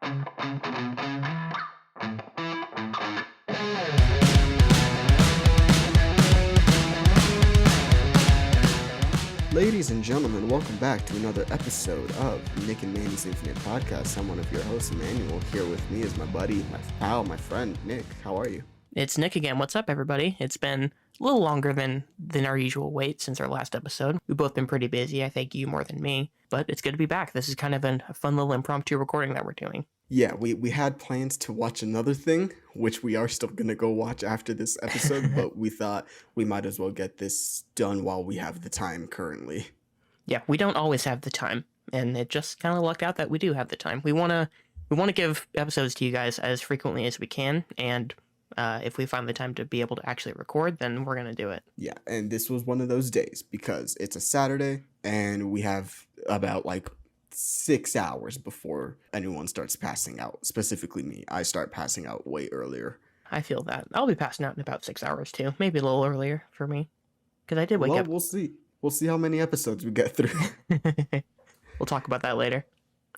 Ladies and gentlemen, welcome back to another episode of Nick and Manny's Infinite Podcast. I'm one of your hosts, Emmanuel. Here with me is my buddy, my pal, my friend, Nick. How are you? It's Nick again. What's up, everybody? It's been a little longer than our usual wait since our last episode. We've both been pretty busy. I think you more than me, but it's good to be back. This is kind of a fun little impromptu recording that we're doing. Yeah, we had plans to watch another thing, which we are still going to go watch after this episode, but we thought we might as well get this done while we have the time currently. Yeah, we don't always have the time, and it just kind of lucked out that we do have the time. We want to give episodes to you guys as frequently as we can, and if we find the time to be able to actually record, then we're going to do it. Yeah, and this was one of those days because it's a Saturday, and we have about 6 hours before anyone starts passing out. Specifically me. I start passing out way earlier. I feel that. I'll be passing out in about 6 hours too. Maybe a little earlier for me. Because I did wake up. We'll see. We'll see how many episodes we get through. We'll talk about that later.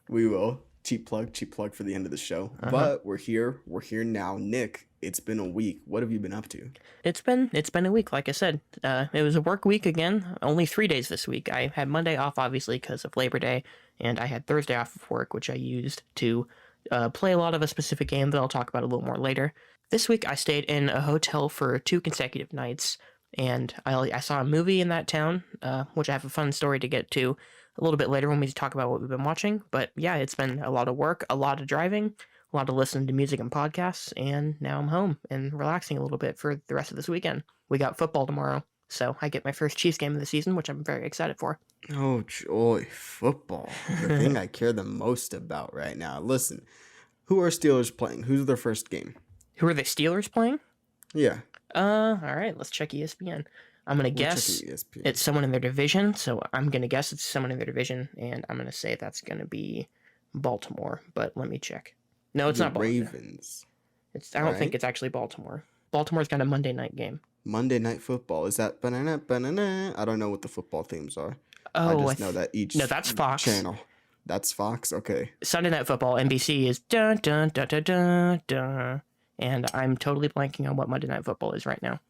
We will. Cheap plug for the end of the show. Uh-huh. But we're here. We're here now. Nick, it's been a week. What have you been up to? It's been a week, like I said. It was a work week again. Only 3 days this week. I had Monday off, obviously, because of Labor Day. And I had Thursday off of work, which I used to play a lot of a specific game that I'll talk about a little more later. This week, I stayed in a hotel for 2 consecutive nights, and I saw a movie in that town, which I have a fun story to get to a little bit later when we talk about what we've been watching. But yeah, it's been a lot of work, a lot of driving, a lot of listening to music and podcasts, and now I'm home and relaxing a little bit for the rest of this weekend. We got football tomorrow, so I get my first Chiefs game of the season, which I'm very excited for. Oh, joy. Football. The thing I care the most about right now. Listen, who are Steelers playing? Who's their first game? Who are the Steelers playing? Yeah. All right, let's check ESPN. I'm going to guess it's someone in their division, so I'm going to guess it's someone in their division, and I'm going to say that's going to be Baltimore, but let me check. No, it's not Baltimore. Ravens. I don't think it's actually Baltimore. Baltimore's got a Monday night game. Monday Night Football. Is that banana, banana? I don't know what the football themes are. Oh, I just know that each that's Fox. Channel. That's Fox? Okay. Sunday Night Football, NBC is dun dun dun dun dun dun. And I'm totally blanking on what Monday Night Football is right now.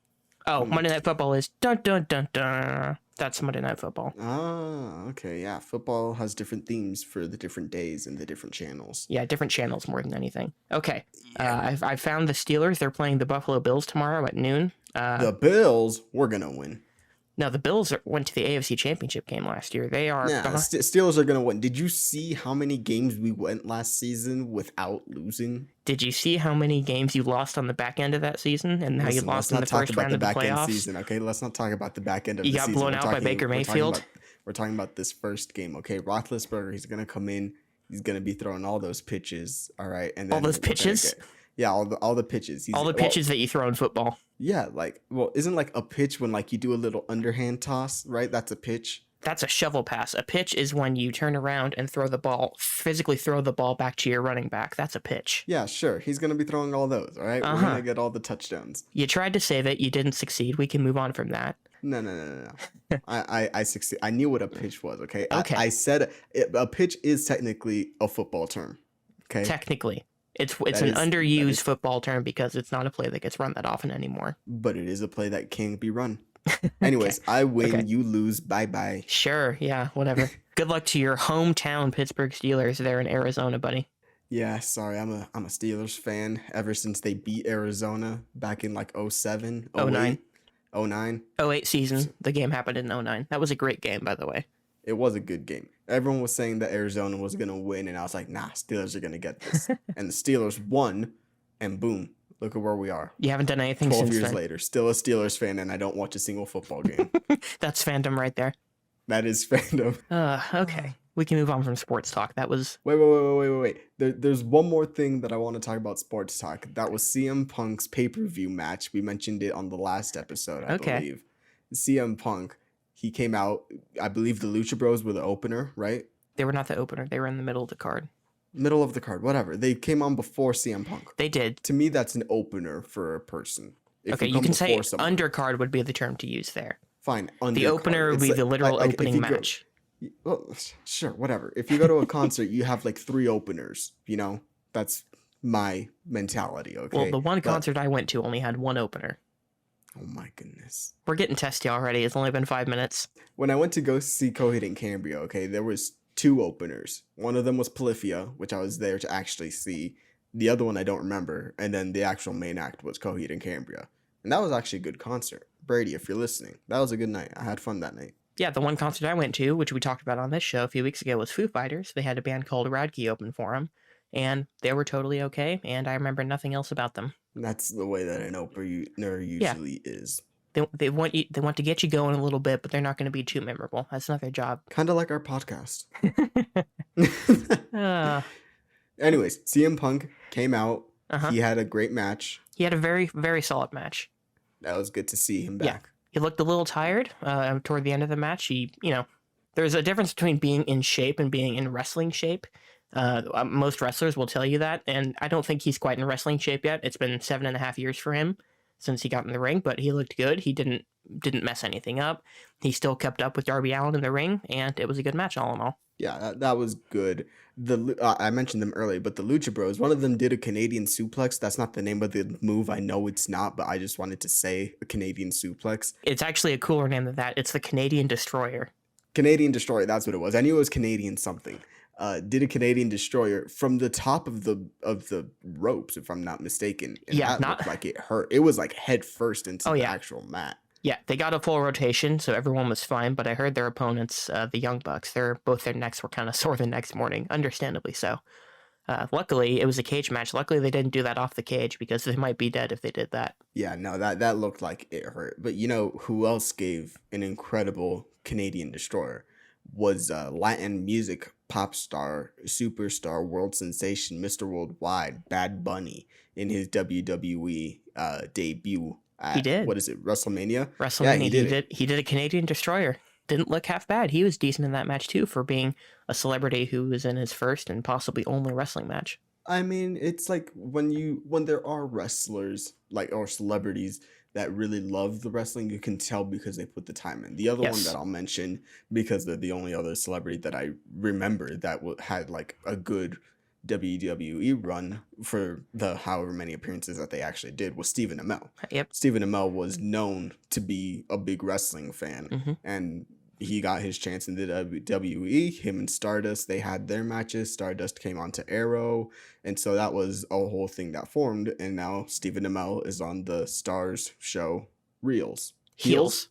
Oh, Monday Night Football is dun dun dun dun. That's Monday Night Football. Ah, okay, yeah. Football has different themes for the different days and the different channels. Yeah, different channels more than anything. Okay, yeah. I found the Steelers. They're playing the Buffalo Bills tomorrow at noon. The Bills? We're going to win. No, the Bills went to the AFC Championship game last year. They are... Yeah, Steelers are going to win. Did you see how many games we went last season without losing? Did you see how many games you lost on the back end of that season and how you lost in the first round of the playoffs? Season, okay? Let's not talk about the back end of the season. You got blown out by Baker Mayfield? We're talking about this first game, okay? Roethlisberger, he's going to come in. He's going to be throwing all those pitches, all right? And then all those pitches? Yeah, all the pitches. All the pitches that you throw in football. Yeah, isn't a pitch when you do a little underhand toss, right? That's a pitch. That's a shovel pass. A pitch is when you turn around and physically throw the ball back to your running back. That's a pitch. Yeah, sure. He's going to be throwing all those, all right? We're going to get all the touchdowns. You tried to save it. You didn't succeed. We can move on from that. No. I succeed. I knew what a pitch was, okay? Okay. I said a pitch is technically a football term, okay? Technically. It's an underused football term because it's not a play that gets run that often anymore. But it is a play that can be run. Anyways, okay. I win, you lose, bye-bye. Sure, yeah, whatever. Good luck to your hometown Pittsburgh Steelers there in Arizona, buddy. Yeah, sorry, I'm a Steelers fan ever since they beat Arizona back in 07, 08. 09. 08 season. The game happened in 09. That was a great game, by the way. It was a good game. Everyone was saying that Arizona was going to win, and I was like, nah, Steelers are going to get this. And the Steelers won, and boom, look at where we are. You haven't done anything since 12 years later. Still a Steelers fan, and I don't watch a single football game. That's fandom right there. That is fandom. Okay. We can move on from sports talk. That was... Wait. There's one more thing that I want to talk about sports talk. That was CM Punk's pay-per-view match. We mentioned it on the last episode, I believe. CM Punk... He came out, I believe the Lucha Bros were the opener, right? They were not the opener. They were in the middle of the card. Middle of the card, whatever. They came on before CM Punk. They did. To me, that's an opener for a person. Okay, you can say undercard would be the term to use there. Fine, undercard. The opener would be the literal opening match. Well, sure, whatever. If you go to a concert, you have 3 openers, That's my mentality, Well, okay? the one But concert I went to only had one opener. oh my goodness. We're getting testy already. It's only been 5 minutes. When I went to go see Coheed and Cambria, okay, there was two openers. One of them was Polyphia, which I was there to actually see. The other one I don't remember, and then the actual main act was Coheed and Cambria. And that was actually a good concert. Brady, if you're listening, that was a good night. I had fun that night. Yeah, the one concert I went to, which we talked about on this show a few weeks ago, was Foo Fighters. They had a band called Radke open for them, and they were totally okay, and I remember nothing else about them. That's the way that an opener usually is. They want to get you going a little bit, but they're not going to be too memorable. That's not their job. Kind of like our podcast. uh, Anyways, CM Punk came out. Uh-huh. He had a great match. He had a very, very solid match. That was good to see him back. Yeah. He looked a little tired toward the end of the match. There's a difference between being in shape and being in wrestling shape. Most wrestlers will tell you that, and I don't think he's quite in wrestling shape yet. It's been 7.5 years for him since he got in the ring, but he looked good. He didn't mess anything up. He still kept up with Darby Allin in the ring, and it was a good match all in all. Yeah, that was good. I mentioned them earlier, but the Lucha Bros, one of them did a Canadian suplex. That's not the name of the move. I know it's not, but I just wanted to say a Canadian suplex. It's actually a cooler name than that. It's the Canadian Destroyer. Canadian Destroyer, that's what it was. I knew it was Canadian something. Did a Canadian Destroyer from the top of the ropes, if I'm not mistaken. And that looked like it hurt. It was like head first into the actual mat. Yeah, they got a full rotation, so everyone was fine, but I heard their opponents, the Young Bucks, both their necks were kind of sore the next morning, understandably so. Luckily, it was a cage match. Luckily, they didn't do that off the cage, because they might be dead if they did that. Yeah, no, that looked like it hurt. But you know who else gave an incredible Canadian Destroyer? Was Latin music pop star, superstar, world sensation, Mr. Worldwide, Bad Bunny, in his WWE debut. He did. What is it, WrestleMania? WrestleMania, yeah, he did a Canadian Destroyer. Didn't look half bad. He was decent in that match, too, for being a celebrity who was in his first and possibly only wrestling match. I mean, it's like when there are wrestlers, or celebrities that really love the wrestling, you can tell because they put the time in. The other one that I'll mention, because they're the only other celebrity that I remember that had like a good WWE run for the however many appearances that they actually did, was Stephen Amell. Yep. Stephen Amell was known to be a big wrestling fan, and he got his chance in the WWE. Him and Stardust, they had their matches. Stardust came on to Arrow, and so that was a whole thing that formed. And now Stephen Amell is on the Stars show Reels. Heels.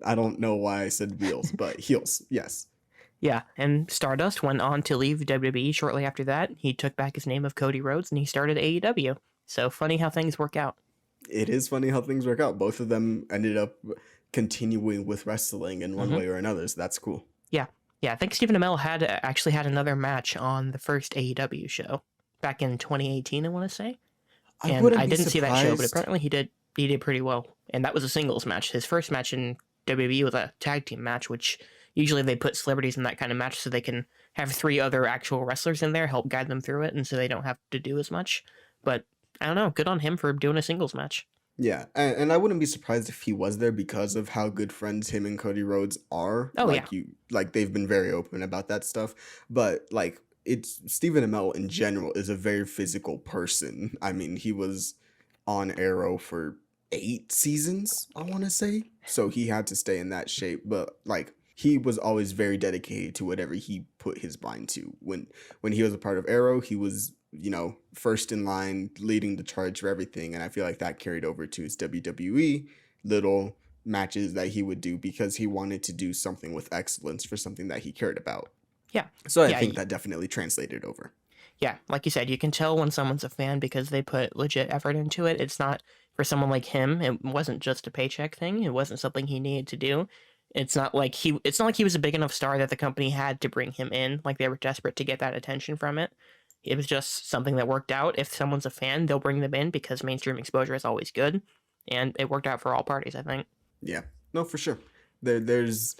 I don't know why I said Wheels, but Heels. Yes. Yeah, and Stardust went on to leave WWE shortly after that. He took back his name of Cody Rhodes, and he started AEW. So funny how things work out. It is funny how things work out. Both of them ended up continuing with wrestling in one way or another, so that's cool. Yeah, I think Stephen Amell actually had another match on the first AEW show back in 2018, I want to say. And I didn't see that show, but apparently he did pretty well. And that was a singles match. His first match in WWE was a tag team match, which usually they put celebrities in that kind of match so they can have 3 other actual wrestlers in there help guide them through it, and so they don't have to do as much. But I don't know, good on him for doing a singles match. Yeah, and I wouldn't be surprised if he was there because of how good friends him and Cody Rhodes are. Oh, they've been very open about that stuff. But it's Stephen Amell in general is a very physical person. I mean, he was on Arrow for 8 seasons, I want to say. So he had to stay in that shape. But he was always very dedicated to whatever he put his mind to. When he was a part of Arrow, he was, first in line, leading the charge for everything. And I feel like that carried over to his WWE little matches that he would do because he wanted to do something with excellence for something that he cared about. Yeah. So I think that definitely translated over. Yeah, like you said, you can tell when someone's a fan because they put legit effort into it. It's not, for someone like him, it wasn't just a paycheck thing. It wasn't something he needed to do. It's not like he was a big enough star that the company had to bring him in. Like they were desperate to get that attention from it. It was just something that worked out. If someone's a fan, they'll bring them in because mainstream exposure is always good. And it worked out for all parties, I think. Yeah, no, for sure. There's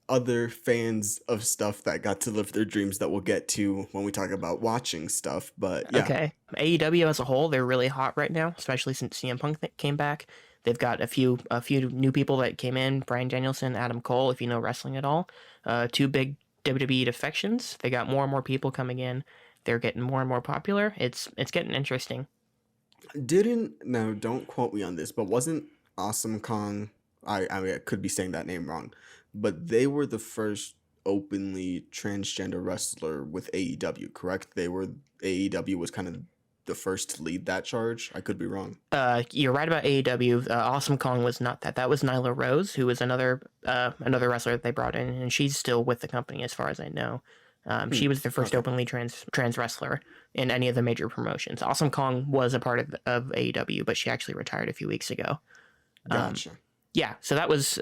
other fans of stuff that got to live their dreams that we'll get to when we talk about watching stuff. But yeah. Okay. AEW as a whole, they're really hot right now, especially since CM Punk came back. They've got a few new people that came in, Bryan Danielson, Adam Cole, if you know wrestling at all. 2 big WWE defections. They got more and more people coming in. they're getting more and more popular. It's getting interesting. No, don't quote me on this, but wasn't Awesome Kong, I mean, I could be saying that name wrong, but they were the first openly transgender wrestler with AEW, correct? AEW was kind of the first to lead that charge. I could be wrong. You're right about AEW. Awesome Kong was not that. That was Nyla Rose, who was another wrestler that they brought in, and she's still with the company as far as I know. She was the first Okay. openly trans wrestler in any of the major promotions. Awesome Kong was a part of AEW, but she actually retired a few weeks ago. Gotcha. Yeah, so that was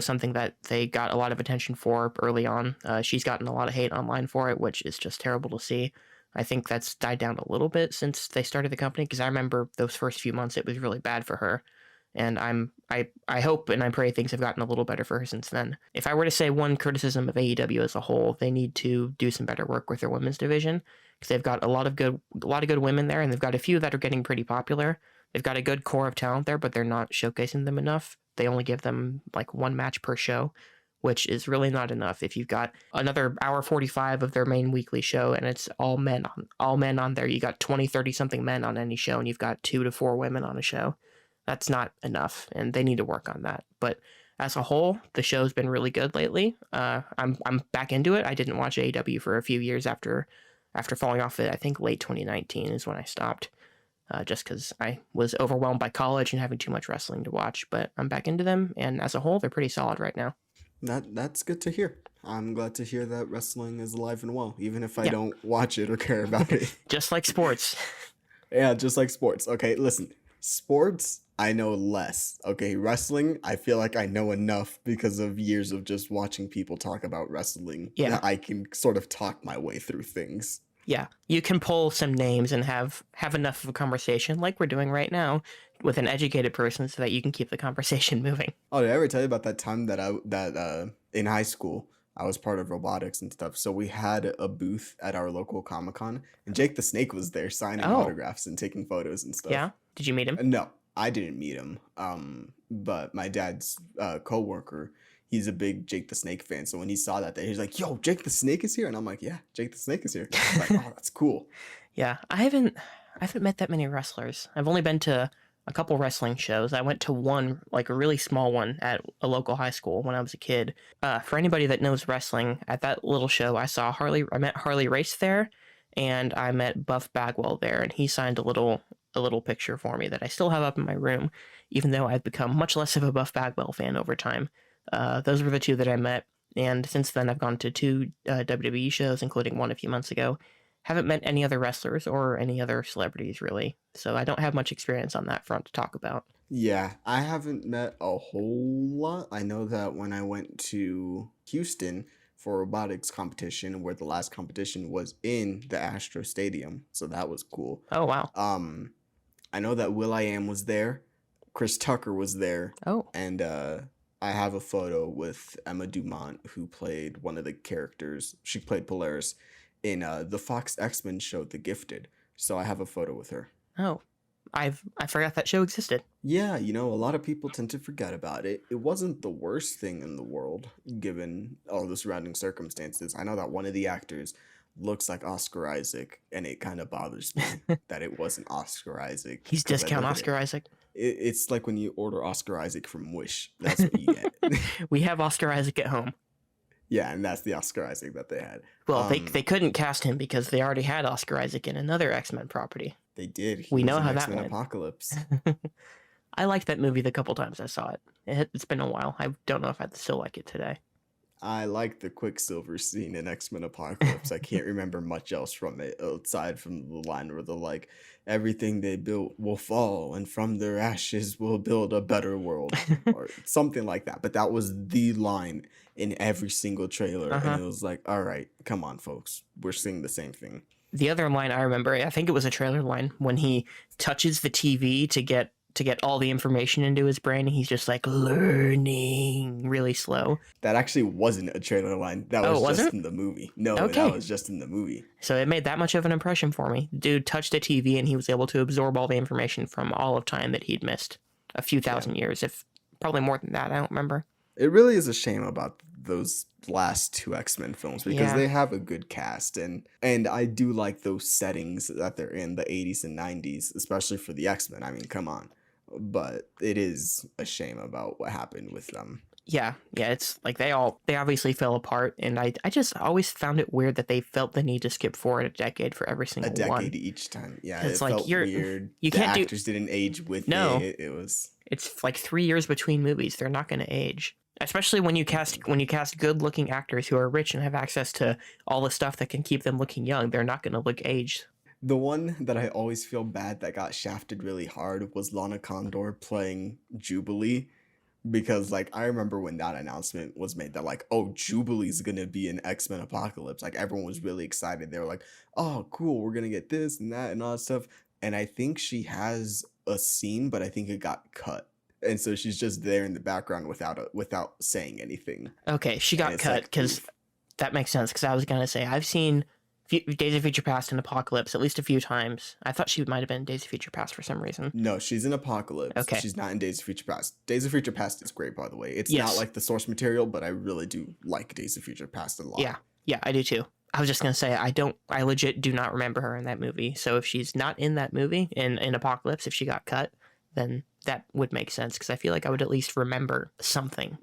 something that they got a lot of attention for early on. She's gotten a lot of hate online for it, which is just terrible to see. I think that's died down a little bit since they started the company, because I remember those first few months it was really bad for her. And I hope and I pray things have gotten a little better for her since then. If I were to say one criticism of AEW as a whole, they need to do some better work with their women's division, because they've got a lot of good women there, and they've got a few that are getting pretty popular. They've got a good core of talent there, but they're not showcasing them enough. They only give them like one match per show, which is really not enough. If you've got another hour 45 of their main weekly show and it's all men on there, you got 20, 30 something men on any show, and you've got 2 to 4 women on a show. That's not enough, and they need to work on that. But as a whole, the show's been really good lately. I'm back into it. I didn't watch AEW for a few years after falling off it. I think late 2019 is when I stopped, just because I was overwhelmed by college and having too much wrestling to watch. But I'm back into them, and as a whole, they're pretty solid right now. That's good to hear. I'm glad to hear that wrestling is alive and well, even if I Yeah. don't watch it or care about it. Just like sports. Yeah, just like sports. Okay, listen. Sports, I know less. Okay, wrestling, I feel like I know enough because of years of just watching people talk about wrestling. Yeah. That I can sort of talk my way through things. Yeah, you can pull some names and have enough of a conversation like we're doing right now with an educated person, so that you can keep the conversation moving. Oh, did I ever tell you about that time that in high school I was part of robotics and stuff? So we had a booth at our local Comic-Con, and Jake the Snake was there signing autographs and taking photos and stuff. Yeah, did you meet him? No, I didn't meet him. But my dad's coworker, he's a big Jake the Snake fan. So when he saw that, he's like, "Yo, Jake the Snake is here," and I'm like, "Yeah, Jake the Snake is here." I'm like, "Oh, that's cool." Yeah, I haven't met that many wrestlers. I've only been to a couple wrestling shows. I went to one, like a really small one, at a local high school when I was a kid. For anybody that knows wrestling, at that little show, I met Harley Race there, and I met Buff Bagwell there, and he signed a little picture for me that I still have up in my room, even though I've become much less of a Buff Bagwell fan over time. Those were the two that I met, and since then I've gone to 2 WWE shows, including one a few months ago. Haven't met any other wrestlers or any other celebrities, really, so I don't have much experience on that front to talk about. Yeah, I haven't met a whole lot. I know that when I went to Houston for a robotics competition, where the last competition was in the Astro Stadium, so that was cool. Oh, wow. I know that will.i.am was there, Chris Tucker was there, Oh, and I have a photo with Emma Dumont, who played one of the characters. She played Polaris in the Fox X-Men show The Gifted. So I have a photo with her. oh, I forgot that show existed. Yeah, a lot of people tend to forget about it. It wasn't the worst thing in the world, given all the surrounding circumstances. I know that one of the actors looks like Oscar Isaac, and it kind of bothers me that it wasn't Oscar Isaac. He's 'cause I discount look at Oscar Isaac. It's like when you order Oscar Isaac from Wish. That's what you get. We have Oscar Isaac at home. Yeah, and that's the Oscar Isaac that they had. Well, they couldn't cast him because they already had Oscar Isaac in another X-Men property. They did. We He know was in how that X-Men went. Apocalypse. I liked that movie the couple times I saw it. It's been a while. I don't know if I'd still like it today. I like the Quicksilver scene in X-Men Apocalypse. I can't remember much else from it aside from the line where they're like, "Everything they built will fall, and from their ashes we'll build a better world," or something like that. But that was the line in every single trailer, and it was like, "All right, come on, folks, we're seeing the same thing." The other line I remember, I think it was a trailer line, when he touches the TV to get all the information into his brain, and he's just like learning really slow. That actually wasn't a trailer line. That was just in the movie. No, that was just in the movie. So it made that much of an impression for me. Dude touched a TV and he was able to absorb all the information from all of time that he'd missed. A few thousand years, if probably more than that, I don't remember. It really is a shame about those last two X-Men films because Yeah. they have a good cast, and I do like those settings that they're in, the 80s and 90s, especially for the X-Men. I mean, come on. But it is a shame about what happened with them. Yeah, it's like they obviously fell apart, and I just always found it weird that they felt the need to skip forward a decade for every A single one. decade each time. Yeah, Because it like felt weird. you The can't do actors didn't age with no. it. It was It's like 3 years between movies. They're not going to age, especially when you cast good looking actors who are rich and have access to all the stuff that can keep them looking young. They're not going to look aged. the one that I always feel bad that got shafted really hard was Lana Condor playing Jubilee. Because like I remember when that announcement was made that like, oh, Jubilee's gonna be in X-Men Apocalypse, like everyone was really excited. They were like, oh cool, we're gonna get this and that and all that stuff. And I think she has a scene, but I think it got cut, and so she's just there in the background without saying anything. Okay, she got cut because that makes sense. Because I was gonna say I've seen Days of Future Past and Apocalypse at least a few times. I thought she might have been Days of Future Past for some reason. No, she's in Apocalypse. Okay. She's not in Days of Future Past. Days of Future Past is great, by the way. It's not like the source material, but I really do like Days of Future Past a lot. Yeah, I do too. I was just gonna say I legit do not remember her in that movie. So if she's not in that movie in Apocalypse, if she got cut, then that would make sense because I feel like I would at least remember something.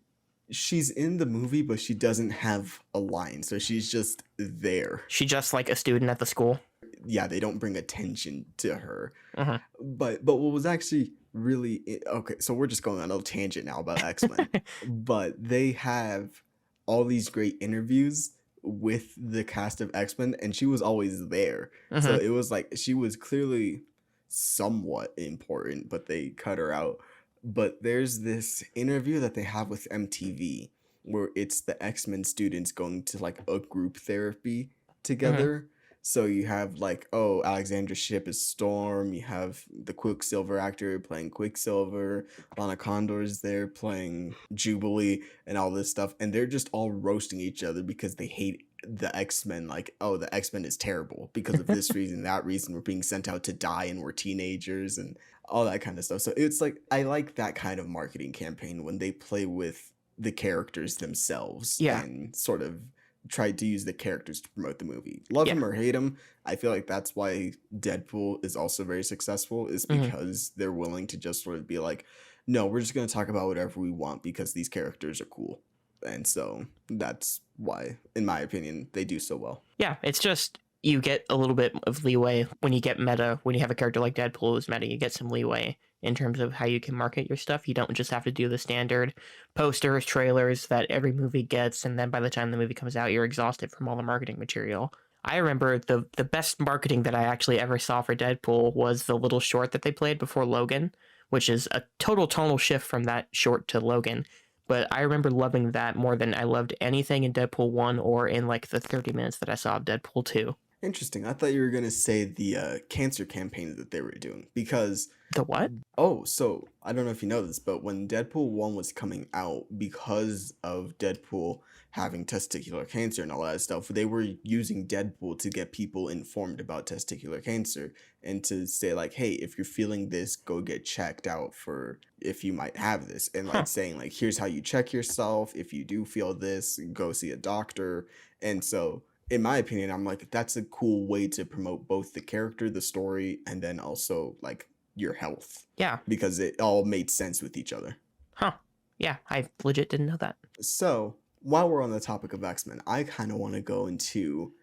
She's in the movie, but she doesn't have a line, so she's just there. She's just like a student at the school. Yeah, they don't bring attention to her. Uh-huh. But what was actually really okay, so we're just going on a tangent now about X-Men. But they have all these great interviews with the cast of X-Men, and she was always there. So it was like she was clearly somewhat important, but they cut her out. But there's this interview that they have with MTV where it's the X-Men students going to like a group therapy together. So you have like, oh, Alexandra Shipp is Storm. You have the Quicksilver actor playing Quicksilver. Lana Condor's there playing Jubilee and all this stuff. And they're just all roasting each other because they hate the X-Men. Like, oh, the X-Men is terrible because of this reason, that reason. We're being sent out to die and we're teenagers and all that kind of stuff. So it's like, I like that kind of marketing campaign when they play with the characters themselves and sort of try to use the characters to promote the movie. Love him or hate him, I feel like that's why Deadpool is also very successful, is because they're willing to just sort of be like, no, we're just going to talk about whatever we want because these characters are cool. And so that's why, in my opinion, they do so well. Yeah, it's just you get a little bit of leeway when you get meta. When you have a character like Deadpool who's meta, you get some leeway in terms of how you can market your stuff. You don't just have to do the standard posters, trailers that every movie gets, and then by the time the movie comes out, you're exhausted from all the marketing material. I remember the best marketing that I actually ever saw for Deadpool was the little short that they played before Logan, which is a total tonal shift from that short to Logan. But I remember loving that more than I loved anything in Deadpool 1 or in like the 30 minutes that I saw of Deadpool 2. Interesting. I thought you were going to say the cancer campaign that they were doing because... The what? Oh, so I don't know if you know this, but when Deadpool 1 was coming out, because of Deadpool having testicular cancer and all that stuff, they were using Deadpool to get people informed about testicular cancer and to say like, hey, if you're feeling this, go get checked out for if you might have this. And like saying like, here's how you check yourself. If you do feel this, go see a doctor. And so in my opinion, I'm like, that's a cool way to promote both the character, the story, and then also like your health. Yeah. Because it all made sense with each other. Huh. Yeah, I legit didn't know that. So while we're on the topic of X-Men, I kind of want to go into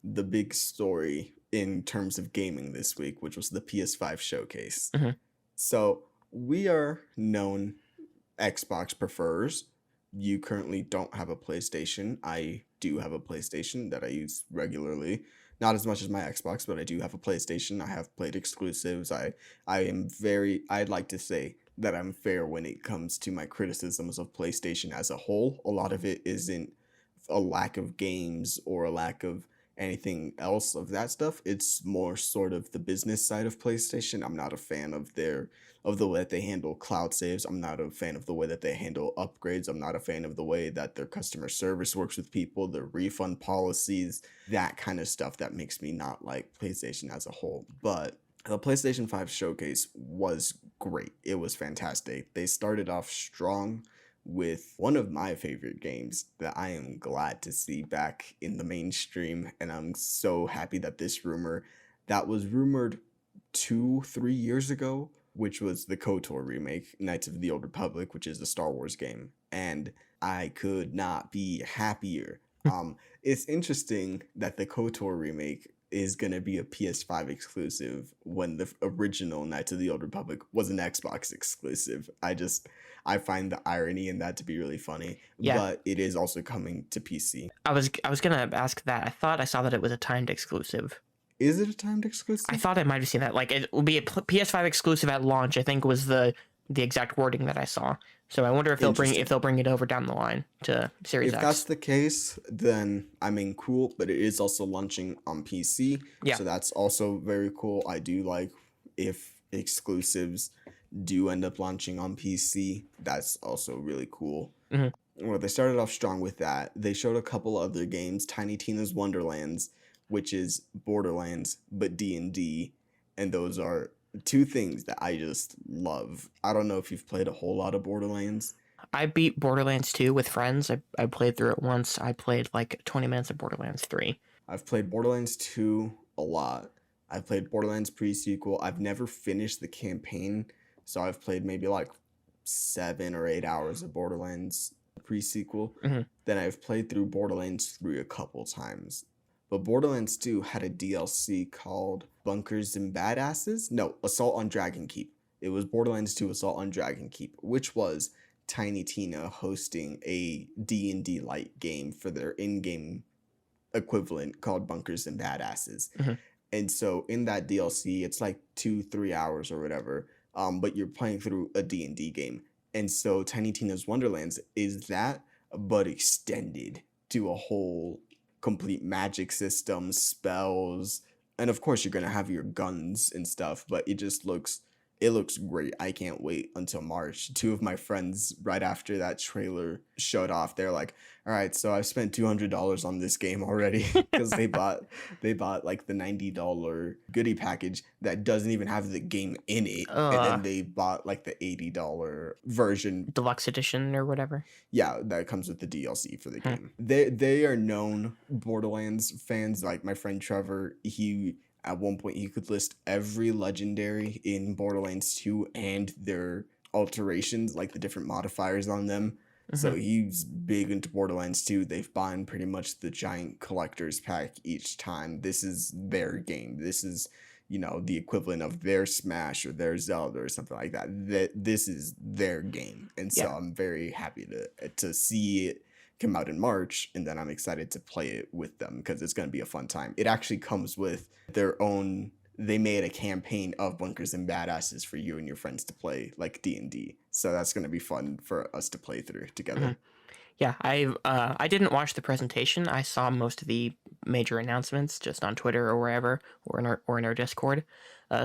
the big story in terms of gaming this week, which was the PS5 showcase. So we are known Xbox prefers. You currently don't have a PlayStation. I do have a PlayStation that I use regularly. Not as much as my Xbox, but I do have a PlayStation. I have played exclusives. I'd like to say that I'm fair when it comes to my criticisms of PlayStation as a whole. A lot of it isn't a lack of games or a lack of anything else of that stuff. It's more sort of the business side of PlayStation. I'm not a fan of the way that they handle cloud saves. I'm not a fan of the way that they handle upgrades. I'm not a fan of the way that their customer service works with people, their refund policies, that kind of stuff that makes me not like PlayStation as a whole. But the PlayStation 5 showcase was great. It was fantastic. They started off strong with one of my favorite games that I am glad to see back in the mainstream. And I'm so happy that this rumor that was rumored 2, 3 years ago, which was the KOTOR remake, Knights of the Old Republic, which is a Star Wars game. And I could not be happier. It's interesting that the KOTOR remake is going to be a PS5 exclusive when the original Knights of the Old Republic was an Xbox exclusive. I find the irony in that to be really funny, but it is also coming to PC. I was gonna ask that. I thought I saw that it was a timed exclusive. Is it a timed exclusive? I thought I might have seen that. Like, it will be a PS5 exclusive at launch, I think was the exact wording that I saw. So I wonder if they'll bring it over down the line to Series X. If that's the case, then I mean, cool. But it is also launching on PC, so that's also very cool. I do like if exclusives do end up launching on PC. That's also really cool. Well, they started off strong with that. They showed a couple other games, Tiny Tina's Wonderlands, which is Borderlands but D&D, and those are two things that I just love. I don't know if you've played a whole lot of Borderlands. I beat Borderlands 2 with friends. I played through it once. I played like 20 minutes of Borderlands 3. I've played Borderlands 2 a lot. I've played Borderlands pre-sequel. I've never finished the campaign, so I've played maybe like 7 or 8 hours of Borderlands pre-sequel. Then I've played through Borderlands 3 a couple times. But Borderlands 2 had a DLC called Bunkers and Badasses? No, Assault on Dragon Keep. It was Borderlands 2 Assault on Dragon Keep, which was Tiny Tina hosting a D&D light game for their in-game equivalent called Bunkers and Badasses. And so in that DLC, it's like 2-3 hours or whatever, but you're playing through a D&D game. And so Tiny Tina's Wonderlands is that, but extended to a whole complete magic system, spells, and of course you're gonna have your guns and stuff, but it looks great. I can't wait until March. Two of my friends, right after that trailer showed off, they're like, all right, so I've spent $200 on this game already, because they bought like the $90 goodie package that doesn't even have the game in it, and then they bought like the $80 version, deluxe edition or whatever. Yeah, that comes with the DLC for the game. They are known Borderlands fans. Like my friend Trevor, at one point he could list every legendary in Borderlands 2 and their alterations, like the different modifiers on them. So he's big into Borderlands 2. They've bought pretty much the giant collector's pack each time. This is their game. This is, the equivalent of their Smash or their Zelda or something like that. This is their game. And so I'm very happy to see it come out in March, and then I'm excited to play it with them because it's going to be a fun time. It actually comes with their own. They made a campaign of Bunkers and Badasses for you and your friends to play, like D&D. So that's going to be fun for us to play through together. Yeah, I didn't watch the presentation. I saw most of the major announcements just on Twitter or wherever, or in our Discord.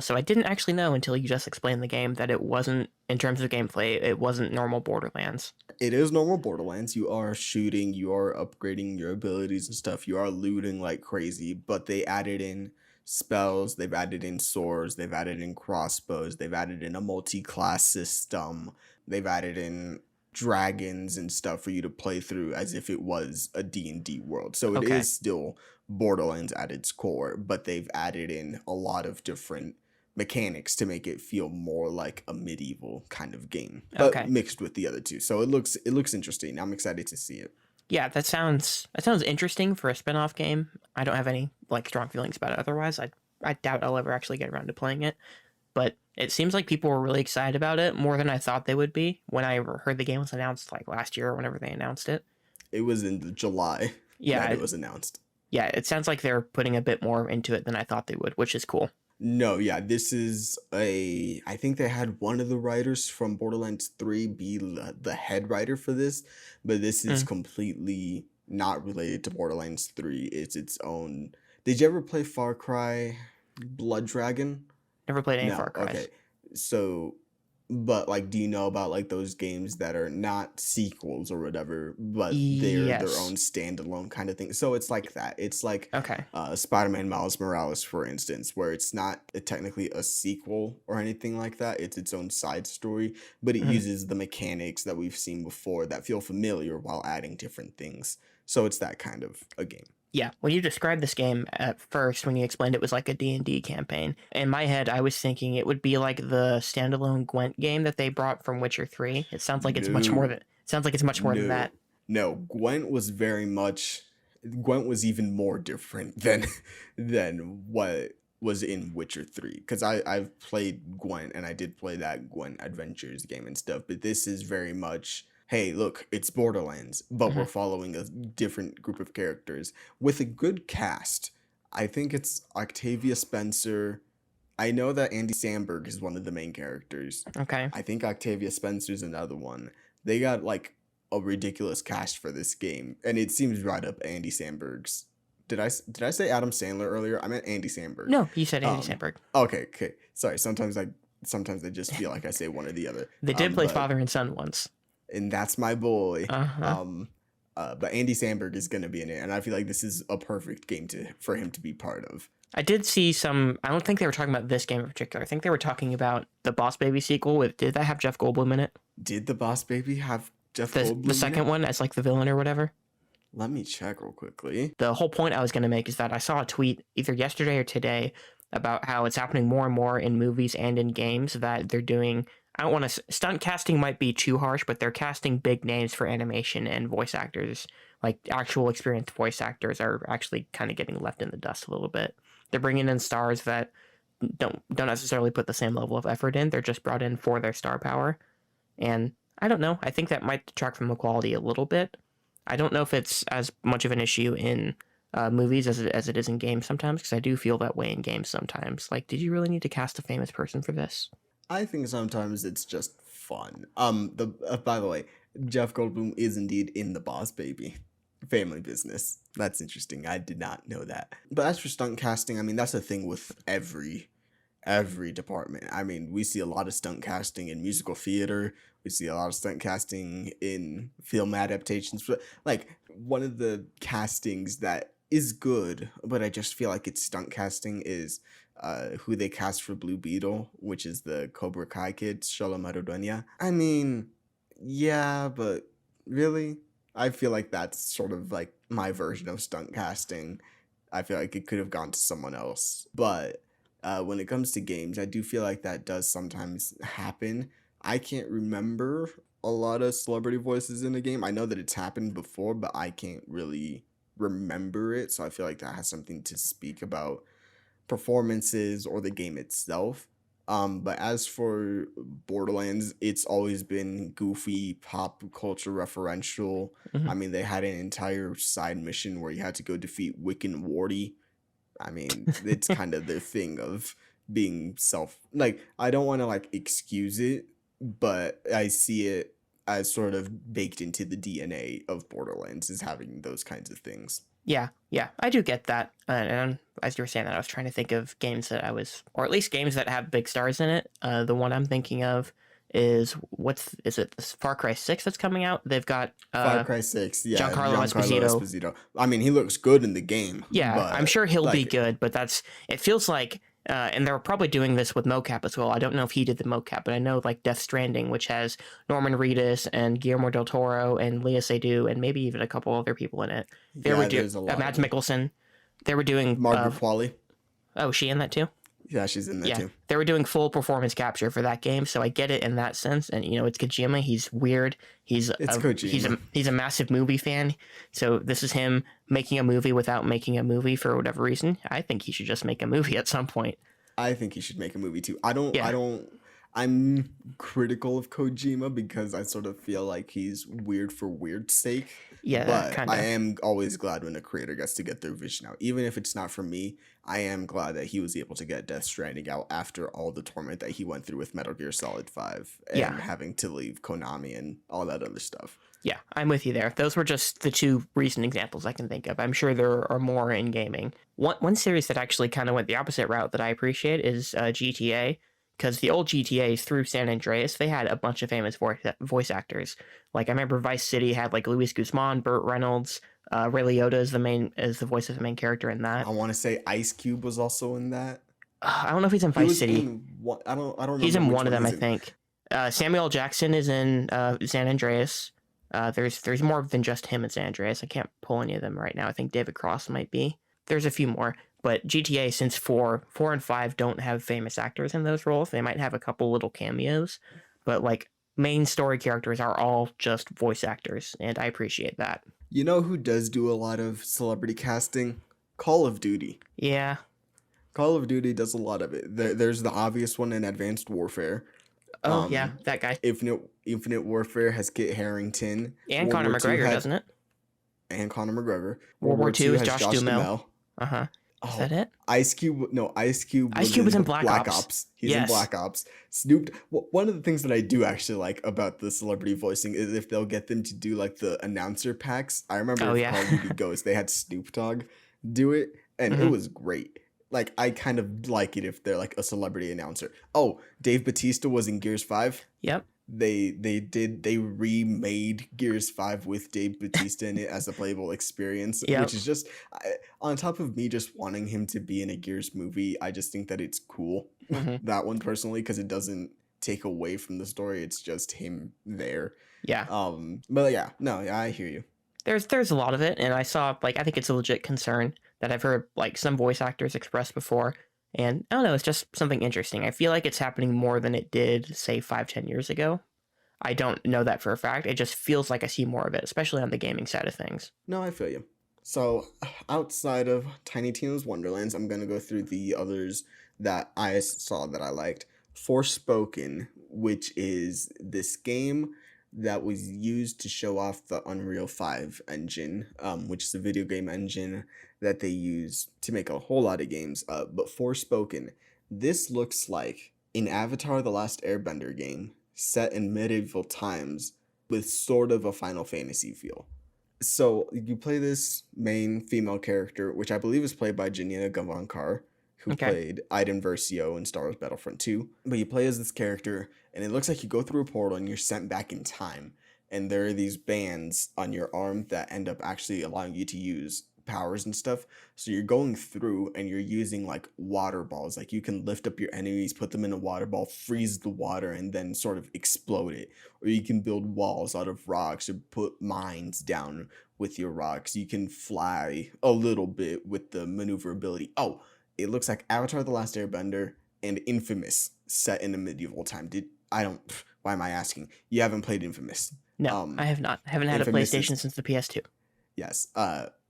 So I didn't actually know until you just explained the game that it wasn't, in terms of gameplay, it wasn't normal Borderlands. It is normal Borderlands. You are shooting, you are upgrading your abilities and stuff. You are looting like crazy, but they added in spells, they've added in swords, they've added in crossbows, they've added in a multi-class system, they've added in dragons and stuff for you to play through as if it was a D&D world. So it is still Borderlands at its core, but they've added in a lot of different mechanics to make it feel more like a medieval kind of game, but mixed with the other two. So it looks interesting. I'm excited to see it. Yeah, that sounds interesting for a spin-off game. I don't have any strong feelings about it otherwise. I doubt I'll ever actually get around to playing it. But it seems like people were really excited about it, more than I thought they would be when I heard the game was announced last year or whenever they announced it. It was in July that it was announced. Yeah, it sounds like they're putting a bit more into it than I thought they would, which is cool. No, yeah, this is I think they had one of the writers from Borderlands 3 be the head writer for this, but this is completely not related to Borderlands 3. It's its own. Did you ever play Far Cry Blood Dragon? Never played any Far Cry. Okay, so But like, do you know about like those games that are not sequels or whatever, but they're their own Yes. standalone kind of thing? So it's like that. It's like Okay. Spider-Man Miles Morales, for instance, where it's not technically a sequel or anything like that. It's its own side story, but it Mhm. uses the mechanics that we've seen before that feel familiar while adding different things. So it's that kind of a game. Yeah, when you described this game at first, when you explained it was like a D&D campaign, in my head, I was thinking it would be like the standalone Gwent game that they brought from Witcher 3. It sounds like it's much more No. than that. No, no. Gwent was even more different than what was in Witcher 3. Because I've played Gwent and I did play that Gwent Adventures game and stuff, but this is very much, hey, look, it's Borderlands, but we're Mhm. following a different group of characters with a good cast. I think it's Octavia Spencer. I know that Andy Samberg is one of the main characters. Okay. I think Octavia Spencer's another one. They got like a ridiculous cast for this game, and it seems right up Andy Samberg's. Did I say Adam Sandler earlier? I meant Andy Samberg. No, you said Andy Um, Samberg. okay. Sorry. Sometimes I just feel like I say one or the other. They did play But father and son once. and that's my boy. Uh-huh. But Andy Samberg is gonna be in it, and I feel like this is a perfect game for him to be part of. I did see some, I don't think they were talking about this game in particular. I think they were talking about the Boss Baby sequel did that have Jeff Goldblum in it? Did the Boss Baby have Jeff The Goldblum in second it? one as like the villain or whatever. Let me check real quickly. The whole point I was going to make is that I saw a tweet either yesterday or today about how it's happening more and more in movies and in games that they're doing. I don't want to, stunt casting might be too harsh, but they're casting big names for animation, and voice actors, like actual experienced voice actors, are actually kind of getting left in the dust a little bit. They're bringing in stars that don't necessarily put the same level of effort in. They're just brought in for their star power. And I don't know. I think that might detract from the quality a little bit. I don't know if it's as much of an issue in movies as it is in games sometimes, because I do feel that way in games sometimes. Like, did you really need to cast a famous person for this? I think sometimes it's just fun. The By the way, Jeff Goldblum is indeed in The Boss Baby. Family Business. That's interesting. I did not know that. But as for stunt casting, I mean that's a thing with every department. I mean, we see a lot of stunt casting in musical theater. We see a lot of stunt casting in film adaptations. But like one of the castings that is good, but I just feel like it's stunt casting is who they cast for Blue Beetle, which is the Cobra Kai kid, Shala Maradona. I mean, yeah, but really? I feel like that's sort of like my version of stunt casting. I feel like it could have gone to someone else. But when it comes to games, I do feel like that does sometimes happen. I can't remember a lot of celebrity voices in a game. I know that it's happened before, but I can't really remember it. So I feel like that has something to speak about performances or the game itself. But as for Borderlands, it's always been goofy pop culture referential. Hmm. I mean, they had an entire side mission where you had to go defeat Wiccan Wardy. I mean, it's kind of their thing of being like, I don't want to like excuse it, but I see it as sort of baked into the DNA of Borderlands is having those kinds of things. Yeah, I do get that. And as you were saying that, I was trying to think of games that or at least games that have big stars in it. The one I'm thinking of is is it this Far Cry 6 that's coming out? They've got Far Cry 6, yeah, Giancarlo Giancarlo Esposito. Esposito. I mean, he looks good in the game, Yeah, I'm but sure he'll be like, good, but it feels like, and they're probably doing this with mocap as well. I don't know if he did the mocap, but I know like Death Stranding, which has Norman Reedus and Guillermo del Toro and Lea Seydoux and maybe even a couple other people in it. They yeah, were there's a lot. Mads Mikkelsen. They were doing Margaret Qualley. Oh, is she in that too? Yeah, she's in there too. They were doing full performance capture for that game, so I get it in that sense. And it's Kojima. He's weird. Kojima. He's a massive movie fan. So this is him making a movie without making a movie for whatever reason. I think he should just make a movie at some point. I think he should make a movie too. I'm critical of Kojima because I sort of feel like he's weird for weird's sake. Yeah, but kind of. I am always glad when a creator gets to get their vision out. Even if it's not for me, I am glad that he was able to get Death Stranding out after all the torment that he went through with Metal Gear Solid 5 and having to leave Konami and all that other stuff. Yeah, I'm with you there. Those were just the two recent examples I can think of. I'm sure there are more in gaming. One series that actually kind of went the opposite route that I appreciate is GTA. because the old GTAs through San Andreas, they had a bunch of famous voice actors. Like I remember Vice City had like Luis Guzman, Burt Reynolds, Ray Liotta is the voice of the main character in that. I want to say Ice Cube was also in that. I don't know if he's in He Vice was City. in what? I don't He's remember in which one of one them, he's I in. think. Samuel Jackson is in San Andreas. There's more than just him in San Andreas. I can't pull any of them right now. I think David Cross might be. There's a few more, but GTA, since 4 and 5 don't have famous actors in those roles, they might have a couple little cameos, but like main story characters are all just voice actors, and I appreciate that. You know who does do a lot of celebrity casting? Call of Duty. Yeah. Call of Duty does a lot of it. There's the obvious one in Advanced Warfare. Oh yeah, that guy. Infinite Warfare has Kit Harington. And Conor McGregor, doesn't it? And Conor McGregor. World War II has Josh Duhamel. Oh, is that it? Ice Cube was in Black Ops. He's in Black Ops. Snoop. One of the things that I do actually like about the celebrity voicing is if they'll get them to do like the announcer packs. I remember Call of Duty Ghost, they had Snoop Dogg do it, and it was great. Like I kind of like it if they're like a celebrity announcer. Oh, Dave Bautista was in Gears 5. Yep. They remade Gears 5 with Dave Bautista in it as a playable experience, which is just on top of me just wanting him to be in a Gears movie. I just think that it's cool, that one personally, because it doesn't take away from the story. It's just him there. Yeah. But yeah, no, yeah, I hear you. There's a lot of it, and I think it's a legit concern that I've heard like some voice actors express before. And I don't know, it's just something interesting. I feel like it's happening more than it did, say, 5-10 years ago. I don't know that for a fact. It just feels like I see more of it, especially on the gaming side of things. No, I feel you. So outside of Tiny Tina's Wonderlands, I'm going to go through the others that I saw that I liked. Forspoken, which is this game that was used to show off the Unreal 5 engine, which is a video game engine that they use to make a whole lot of games. But Forspoken, this looks like an Avatar: The Last Airbender game set in medieval times with sort of a Final Fantasy feel. So you play this main female character, which I believe is played by Janina Gavankar, who played Iden Versio in Star Wars Battlefront 2. But you play as this character, and it looks like you go through a portal and you're sent back in time. And there are these bands on your arm that end up actually allowing you to use powers and stuff. So you're going through and you're using like water balls. Like you can lift up your enemies, put them in a water ball, freeze the water, and then sort of explode it. Or you can build walls out of rocks or put mines down with your rocks. You can fly a little bit with the maneuverability. Oh, it looks like Avatar: The Last Airbender and Infamous set in a medieval time. Why am I asking? You haven't played Infamous? No, I have not. I haven't had Infamous a PlayStation since the PS2. Yes.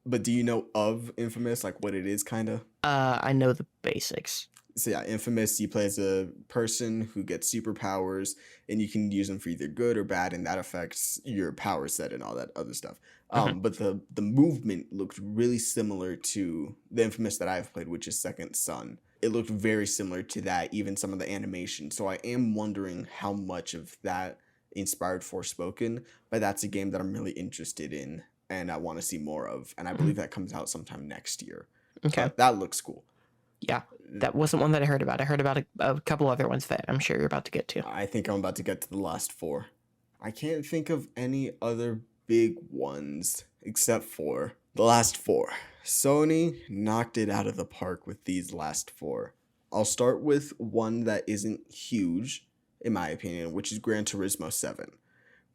But do you know of Infamous, like what it is, kind of? I know the basics. So yeah, Infamous, you play as a person who gets superpowers, and you can use them for either good or bad, and that affects your power set and all that other stuff. But the movement looked really similar to the Infamous that I've played, which is Second Son. It looked very similar to that, even some of the animation. So I am wondering how much of that inspired Forspoken, but that's a game that I'm really interested in and I want to see more of. And I believe that comes out sometime next year. Okay. That looks cool. Yeah, that wasn't one that I heard about. I heard about a couple other ones that I'm sure you're about to get to. I think I'm about to get to the last 4. I can't think of any other big ones except for the last 4. Sony knocked it out of the park with these last 4. I'll start with one that isn't huge, in my opinion, which is Gran Turismo 7.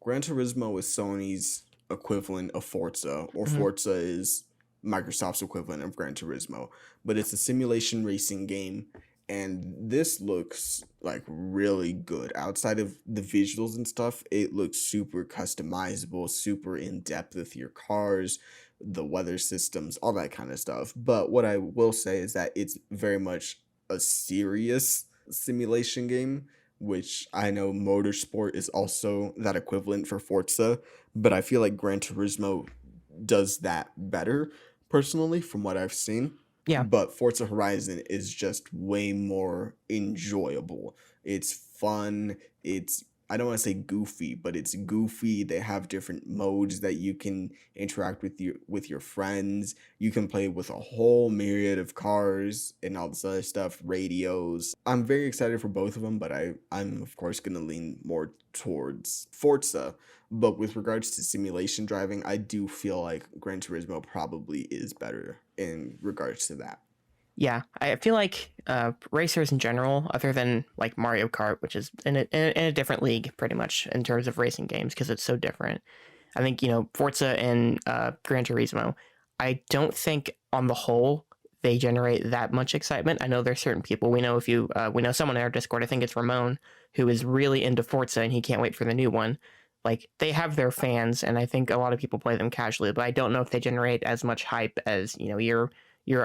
Gran Turismo is Sony's equivalent of Forza, or Forza is Microsoft's equivalent of Gran Turismo, but it's a simulation racing game, and this looks like really good. Outside of the visuals and stuff, it looks super customizable, super in-depth with your cars, the weather systems, all that kind of stuff. But what I will say is that it's very much a serious simulation game, which I know Motorsport is also that equivalent for Forza, but I feel like Gran Turismo does that better, personally, from what I've seen. Yeah. But Forza Horizon is just way more enjoyable. It's fun. It's I don't want to say goofy, but it's goofy. They have different modes that you can interact with your friends. You can play with a whole myriad of cars and all this other stuff, radios. I'm very excited for both of them, but I'm of course gonna lean more towards Forza. But with regards to simulation driving, I do feel like Gran Turismo probably is better in regards to that. Yeah, I feel like racers in general, other than like Mario Kart, which is in a different league pretty much in terms of racing games because it's so different. I think, Forza and Gran Turismo, I don't think on the whole they generate that much excitement. I know there's certain people we know. If you we know someone in our Discord, I think it's Ramon, who is really into Forza and he can't wait for the new one. Like they have their fans, and I think a lot of people play them casually, but I don't know if they generate as much hype as your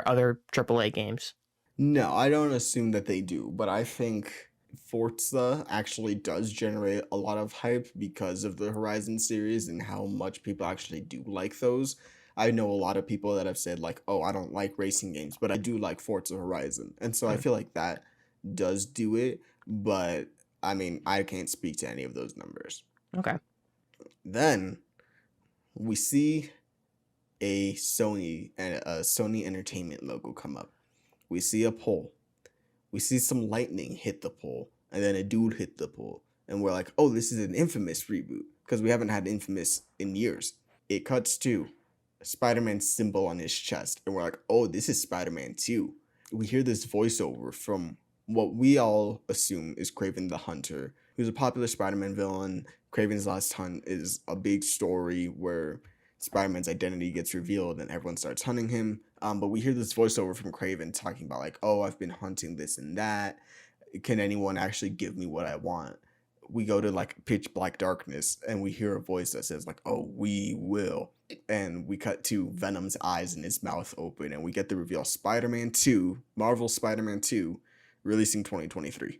other AAA games. No, I don't assume that they do, but I think Forza actually does generate a lot of hype because of the Horizon series and how much people actually do like those. I know a lot of people that have said like, "Oh, I don't like racing games, but I do like Forza Horizon." And so I Mm, feel like that does do it, but I mean, I can't speak to any of those numbers. okay. Then we see a Sony Entertainment logo come up. We see a pole. We see some lightning hit the pole, and then a dude hit the pole. And we're like, oh, this is an Infamous reboot, because we haven't had Infamous in years. It cuts to a Spider-Man symbol on his chest, and we're like, oh, this is Spider-Man 2. We hear this voiceover from what we all assume is Kraven the Hunter, who's a popular Spider-Man villain. Kraven's Last Hunt is a big story where Spider-Man's identity gets revealed and everyone starts hunting him. But we hear this voiceover from Kraven talking about like, oh, I've been hunting this and that. Can anyone actually give me what I want? We go to like pitch black darkness and we hear a voice that says like, oh, we will. And we cut to Venom's eyes and his mouth open and we get the reveal Spider-Man 2, Marvel Spider-Man 2, releasing 2023.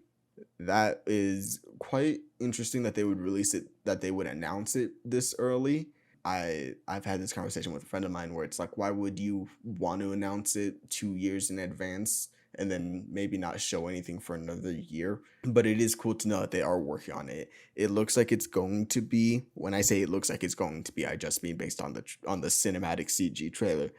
That is quite interesting that they would release it, that they would announce it this early. I've had this conversation with a friend of mine where it's like, why would you want to announce it 2 years in advance and then maybe not show anything for another year? But it is cool to know that they are working on it. It looks like it's going to be. When I say it looks like it's going to be, I just mean based on the cinematic CG trailer.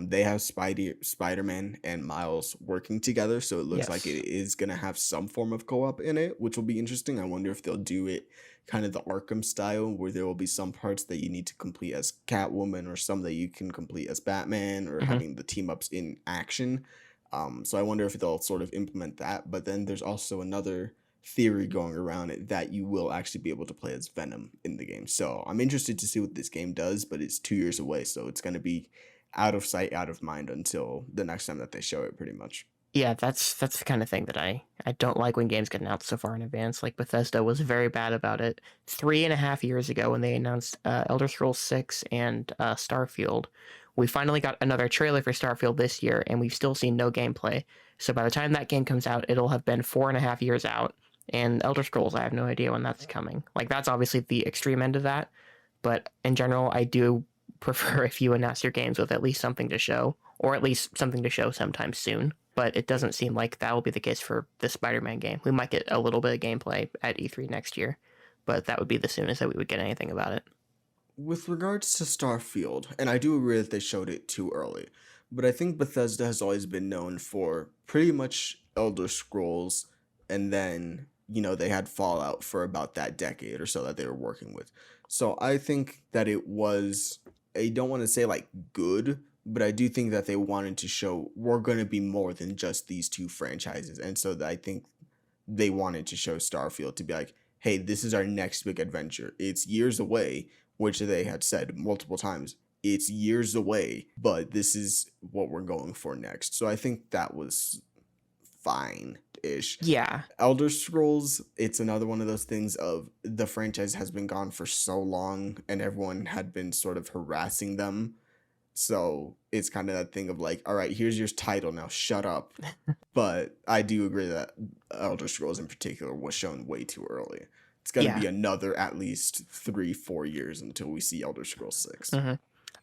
They have Spider-Man and Miles working together, so it looks like Yes. it is gonna have some form of co-op in it, which will be interesting. I wonder if they'll do it kind of the Arkham style, where there will be some parts that you need to complete as Catwoman, or some that you can complete as Batman, or Hmm. having the team ups in action. So I wonder if they'll sort of implement that. But then there's also another theory going around it that you will actually be able to play as Venom in the game. So I'm interested to see what this game does, but it's 2 years away, so it's gonna be out of sight, out of mind until the next time that they show it, pretty much. Yeah, that's the kind of thing that I don't like when games get announced so far in advance. Like Bethesda was very bad about it 3.5 years ago when they announced Elder Scrolls 6 and Starfield. We finally got another trailer for Starfield this year, and we've still seen no gameplay. So by the time that game comes out, it'll have been 4.5 years out. And Elder Scrolls, I have no idea when that's coming. Like that's obviously the extreme end of that, but in general, I do prefer if you announce your games with at least something to show, or at least something to show sometime soon. But it doesn't seem like that will be the case for the Spider-Man game. We might get a little bit of gameplay at E3 next year, but that would be the soonest that we would get anything about it. With regards to Starfield, and I do agree that they showed it too early, but I think Bethesda has always been known for pretty much Elder Scrolls, and then, they had Fallout for about that decade or so that they were working with. So I think that it was, I don't want to say like good, but I do think that they wanted to show we're going to be more than just these two franchises. And so I think they wanted to show Starfield to be like, hey, this is our next big adventure. It's years away, which they had said multiple times. It's years away, but this is what we're going for next. So I think that was fine ish. Yeah, Elder Scrolls, it's another one of those things of the franchise has been gone for so long and everyone had been sort of harassing them. So it's kind of that thing of like, all right, here's your title now, shut up. But I do agree that Elder Scrolls in particular was shown way too early. It's going to yeah. be another at least 3-4 years until we see Elder Scrolls 6. Hmm.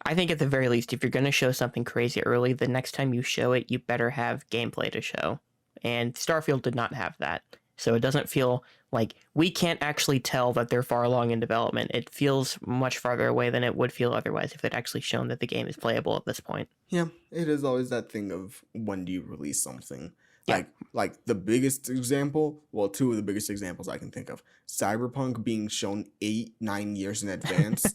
I think at the very least, if you're going to show something crazy early, the next time you show it, you better have gameplay to show. And Starfield did not have that. So it doesn't feel like we can't actually tell that they're far along in development. It feels much farther away than it would feel otherwise if they'd actually shown that the game is playable at this point. Yeah, it is always that thing of when do you release something? Yeah. Like the biggest example, well, two of the biggest examples I can think of. Cyberpunk being shown 8-9 years in advance.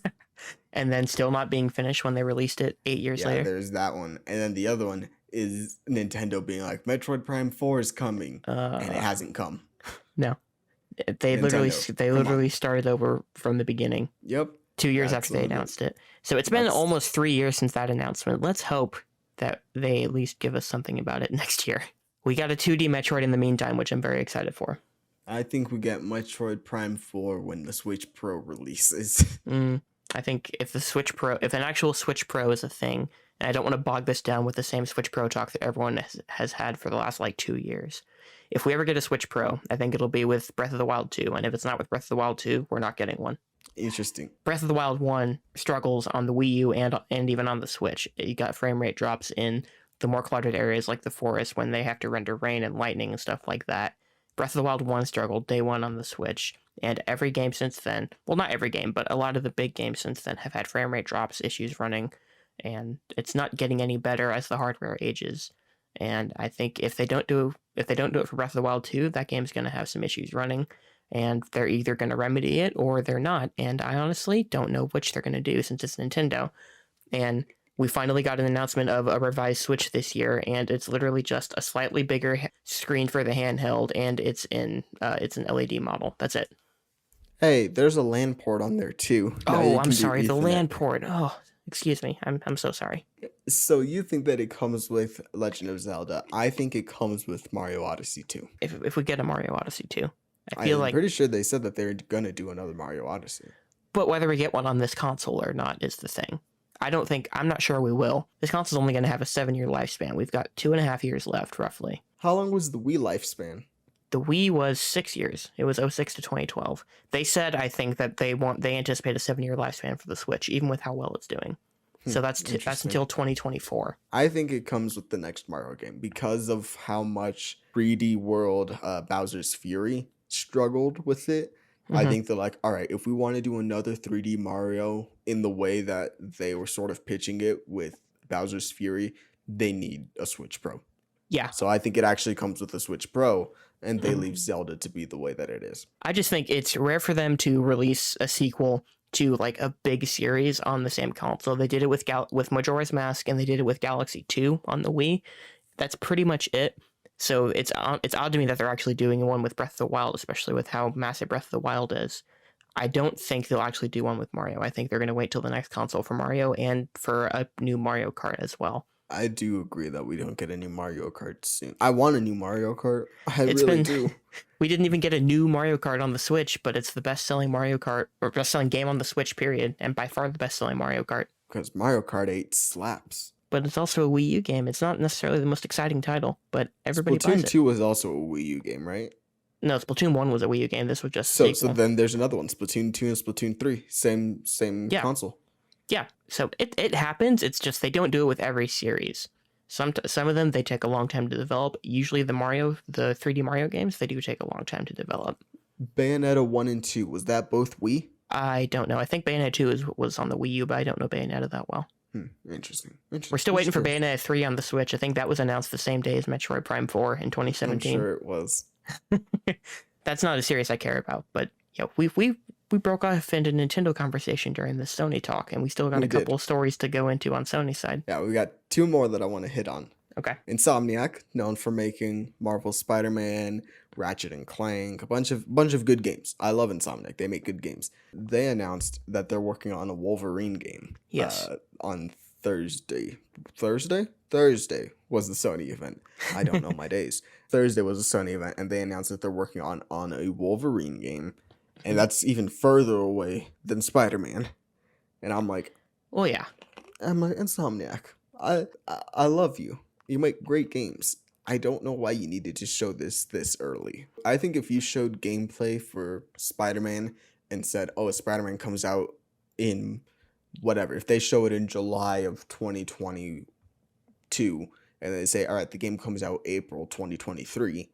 And then still not being finished when they released it 8 years later. There's that one. And then the other one is Nintendo being like, Metroid Prime 4 is coming. And it hasn't come. No. They literally started over from the beginning. Yep. 2 years after they announced it. So it's been almost 3 years since that announcement. Let's hope that they at least give us something about it next year. We got a 2D Metroid in the meantime, which I'm very excited for. I think we get Metroid Prime 4 when the Switch Pro releases. I think if an actual Switch Pro is a thing, and I don't want to bog this down with the same Switch Pro talk that everyone has had for the last 2 years. If we ever get a Switch Pro, I think it'll be with Breath of the Wild 2, and if it's not with Breath of the Wild 2, we're not getting one. Interesting. Breath of the Wild 1 struggles on the Wii U and even on the Switch. You got frame rate drops in the more cluttered areas like the forest when they have to render rain and lightning and stuff like that. Breath of the Wild 1 struggled day one on the Switch, and every game since then, well, not every game, but a lot of the big games since then have had frame rate drops, issues running, and it's not getting any better as the hardware ages. And I think if they don't do it for Breath of the Wild 2, that game's going to have some issues running, and they're either going to remedy it or they're not. And I honestly don't know which they're going to do since it's Nintendo. And we finally got an announcement of a revised Switch this year, and it's literally just a slightly bigger screen for the handheld, and it's an LED model. That's it. Hey, there's a LAN port on there too. Oh, I'm sorry, the LAN port. Oh, excuse me. I'm so sorry. So you think that it comes with Legend of Zelda? I think it comes with Mario Odyssey 2. If we get a Mario Odyssey 2, I'm pretty sure they said that they're gonna do another Mario Odyssey. But whether we get one on this console or not is the thing. I'm not sure we will. This console's only going to have a 7-year lifespan. We've got 2.5 years left, roughly. How long was the Wii lifespan? The Wii was 6 years. It was 06 to 2012. They said, I think, that they anticipate a 7-year lifespan for the Switch, even with how well it's doing. So that's until 2024. I think it comes with the next Mario game because of how much 3D World Bowser's Fury struggled with it. Mm-hmm. I think they're like, all right, if we want to do another 3D Mario in the way that they were sort of pitching it with Bowser's Fury, they need a Switch Pro. Yeah. So I think it actually comes with a Switch Pro, and they leave Zelda to be the way that it is. I just think it's rare for them to release a sequel to a big series on the same console. They did it with Majora's Mask, and they did it with Galaxy 2 on the Wii. That's pretty much it. So it's odd to me that they're actually doing one with Breath of the Wild, especially with how massive Breath of the Wild is. I don't think they'll actually do one with Mario. I think they're going to wait till the next console for Mario and for a new Mario Kart as well. I do agree that we don't get a new Mario Kart soon. I want a new Mario Kart. I really do. We didn't even get a new Mario Kart on the Switch, but it's the best-selling Mario Kart, or best-selling game on the Switch, period, and by far the best-selling Mario Kart. Because Mario Kart 8 slaps. But it's also a Wii U game. It's not necessarily the most exciting title, but everybody buys it. Splatoon 2 was also a Wii U game, right? No, Splatoon 1 was a Wii U game. This was just so then there's another one, Splatoon 2 and Splatoon 3, same console. Yeah, so it happens. It's just they don't do it with every series. Some of them, they take a long time to develop. Usually the 3D Mario games, they do take a long time to develop. Bayonetta 1 and 2, was that both Wii? I don't know. I think Bayonetta 2 was on the Wii U, but I don't know Bayonetta that well. Interesting. We're still waiting for Bayonetta 3 on the Switch. I think that was announced the same day as Metroid Prime 4 in 2017. I'm sure it was. That's not a series I care about, but yeah, we broke off into Nintendo conversation during the Sony talk, and we still got a couple of stories to go into on Sony's side. Yeah, we got 2 more that I want to hit on. Okay. Insomniac, known for making Marvel Spider-Man, Ratchet and Clank, a bunch of good games. I love Insomniac. They make good games. They announced that they're working on a Wolverine game. Yes. On Thursday. Thursday was the Sony event. I don't know my days. Thursday was a Sony event, and they announced that they're working on a Wolverine game. And that's even further away than Spider-Man. And I'm like, oh yeah. I'm like, Insomniac, I love you. You make great games. I don't know why you needed to show this early. I think if you showed gameplay for Spider-Man and said, oh, Spider-Man comes out in whatever, if they show it in July of 2022 and they say, all right, the game comes out April 2023,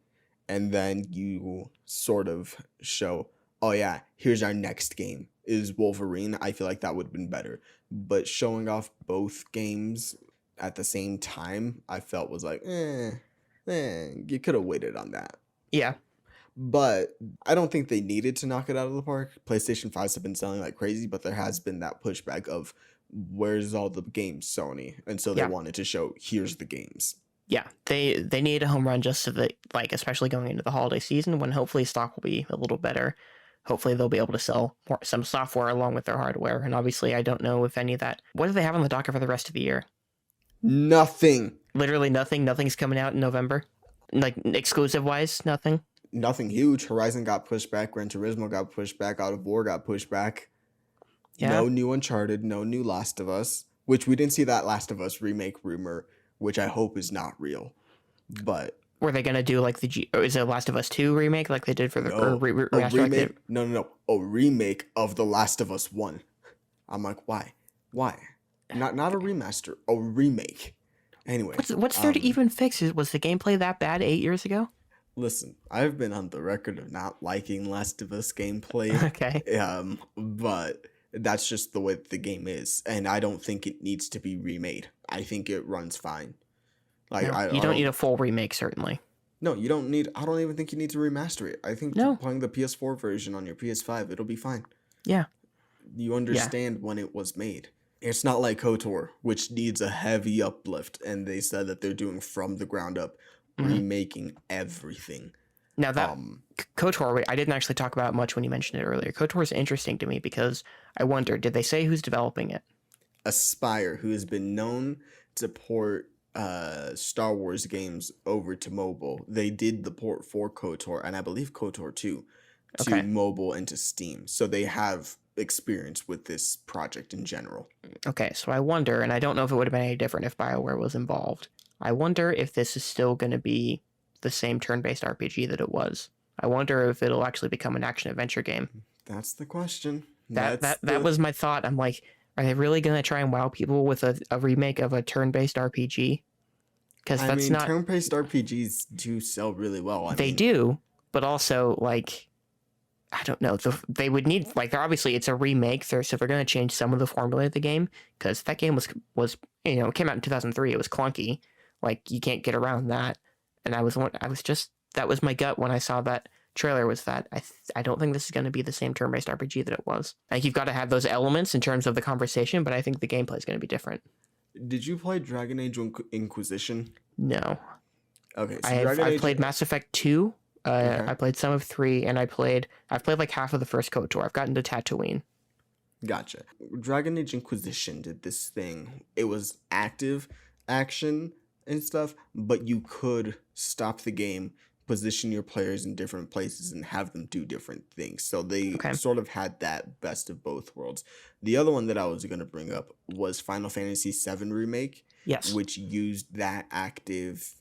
and then you sort of show, oh yeah, here's our next game is Wolverine. I feel like that would have been better. But showing off both games at the same time, I felt was like, you could have waited on that. Yeah. But I don't think they needed to knock it out of the park. PlayStation 5s have been selling like crazy, but there has been that pushback of where's all the games, Sony? And so they wanted to show, here's the games. Yeah, they need a home run just so that, like, especially going into the holiday season when hopefully stock will be a little better. Hopefully they'll be able to sell some software along with their hardware. And obviously I don't know if any of that... What do they have on the docket for the rest of the year? Nothing. Literally nothing? Nothing's coming out in November? Like, exclusive-wise, nothing? Nothing huge. Horizon got pushed back. Gran Turismo got pushed back. God of War got pushed back. Yeah. No new Uncharted. No new Last of Us. Which we didn't see that Last of Us remake rumor, which I hope is not real. But... Were they going to do, like, is it Last of Us 2 remake like they did for the... No, a remake? No. A remake of The Last of Us 1. I'm like, why? Not a remaster. A remake. Anyway. What's there to even fix? Was the gameplay that bad 8 years ago? Listen, I've been on the record of not liking Last of Us gameplay. Okay. But that's just the way that the game is. And I don't think it needs to be remade. I think it runs fine. Like, no, you don't need a full remake, certainly. No, you don't need... I don't even think you need to remaster it. I think playing the PS4 version on your PS5, it'll be fine. Yeah. You understand when it was made. It's not like KOTOR, which needs a heavy uplift, and they said that they're doing from the ground up, remaking everything. Now that KOTOR, I didn't actually talk about it much when you mentioned it earlier. KOTOR is interesting to me because I wonder, did they say who's developing it? Aspire, who has been known to port Star Wars games over to mobile. They did the port for KOTOR, and I believe KOTOR 2 to mobile and to Steam. So they have experience with this project in general. Okay, so I wonder, and I don't know if it would have been any different if BioWare was involved. I wonder if this is still going to be the same turn-based RPG that it was. I wonder if it'll actually become an action-adventure game. That's the question. That was my thought. I'm like, are they really going to try and wow people with a remake of a turn-based RPG? Because that's not... turn-based RPGs do sell really well. They do, but also, like... I don't know. They would need, like, they're obviously it's a remake, so they're going to change some of the formula of the game, because that game was it came out in 2003. It was clunky. Like, you can't get around that. And that was my gut when I saw that trailer, was that I don't think this is going to be the same turn-based RPG that it was. Like, you've got to have those elements in terms of the conversation, but I think the gameplay is going to be different. Did you play Dragon Age Inquisition? No. Okay, so I played Mass Effect 2. I played some of 3, and I've played like half of the first KOTOR. I've gotten to Tatooine. Gotcha. Dragon Age Inquisition did this thing. It was active action and stuff, but you could stop the game, position your players in different places, and have them do different things. So they sort of had that best of both worlds. The other one that I was going to bring up was Final Fantasy VII Remake, which used that active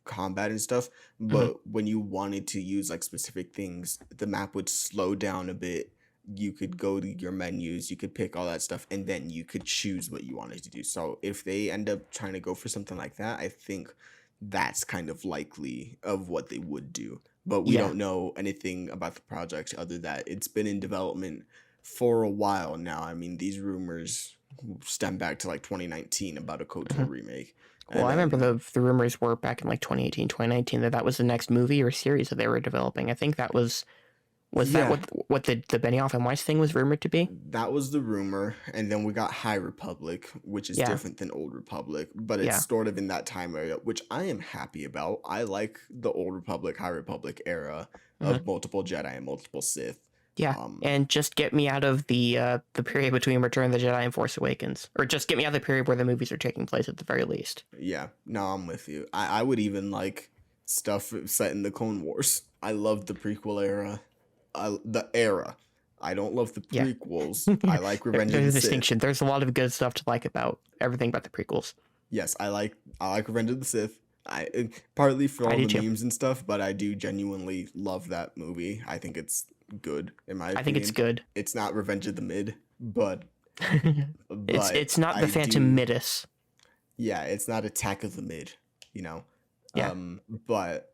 combat and stuff, but when you wanted to use like specific things, the map would slow down a bit. You could go to your menus, you could pick all that stuff, and then you could choose what you wanted to do. So if they end up trying to go for something like that, I think that's kind of likely of what they would do. But we don't know anything about the project other than that it's been in development for a while now. I mean, these rumors stem back to like 2019 about a KOTOR remake. Well, I remember the rumors were back in like 2018, 2019 that was the next movie or series that they were developing. I think that was that what the Benioff and Weiss thing was rumored to be? That was the rumor, and then we got High Republic, which is different than Old Republic, but it's sort of in that time area, which I am happy about. I like the Old Republic, High Republic era of multiple Jedi and multiple Sith. Yeah, and just get me out of the period between Return of the Jedi and Force Awakens. Or just get me out of the period where the movies are taking place at the very least. Yeah, no, I'm with you. I would even like stuff set in the Clone Wars. I love the prequel era. The era. I don't love the prequels. I like Revenge of the Sith. There's a distinction. There's a lot of good stuff to like about everything about the prequels. Yes, I like Revenge of the Sith. Partly for all the memes and stuff, but I do genuinely love that movie. I think it's good in my opinion. I think it's good. It's not Revenge of the Mid, but it's not the Phantom Midis. Yeah, it's not Attack of the Mid, you know. Yeah. But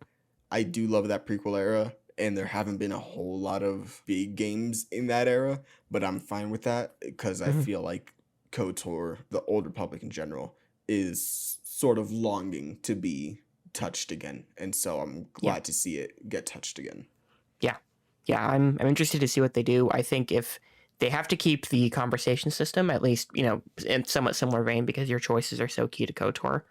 I do love that prequel era, and there haven't been a whole lot of big games in that era, but I'm fine with that because I Hmm. feel like KOTOR, the Old Republic in general, is sort of longing to be touched again, and so I'm Yeah. glad to see it get touched again. Yeah. Yeah, I'm interested to see what they do. I think if they have to keep the conversation system, at least, in somewhat similar vein, because your choices are so key to KOTOR.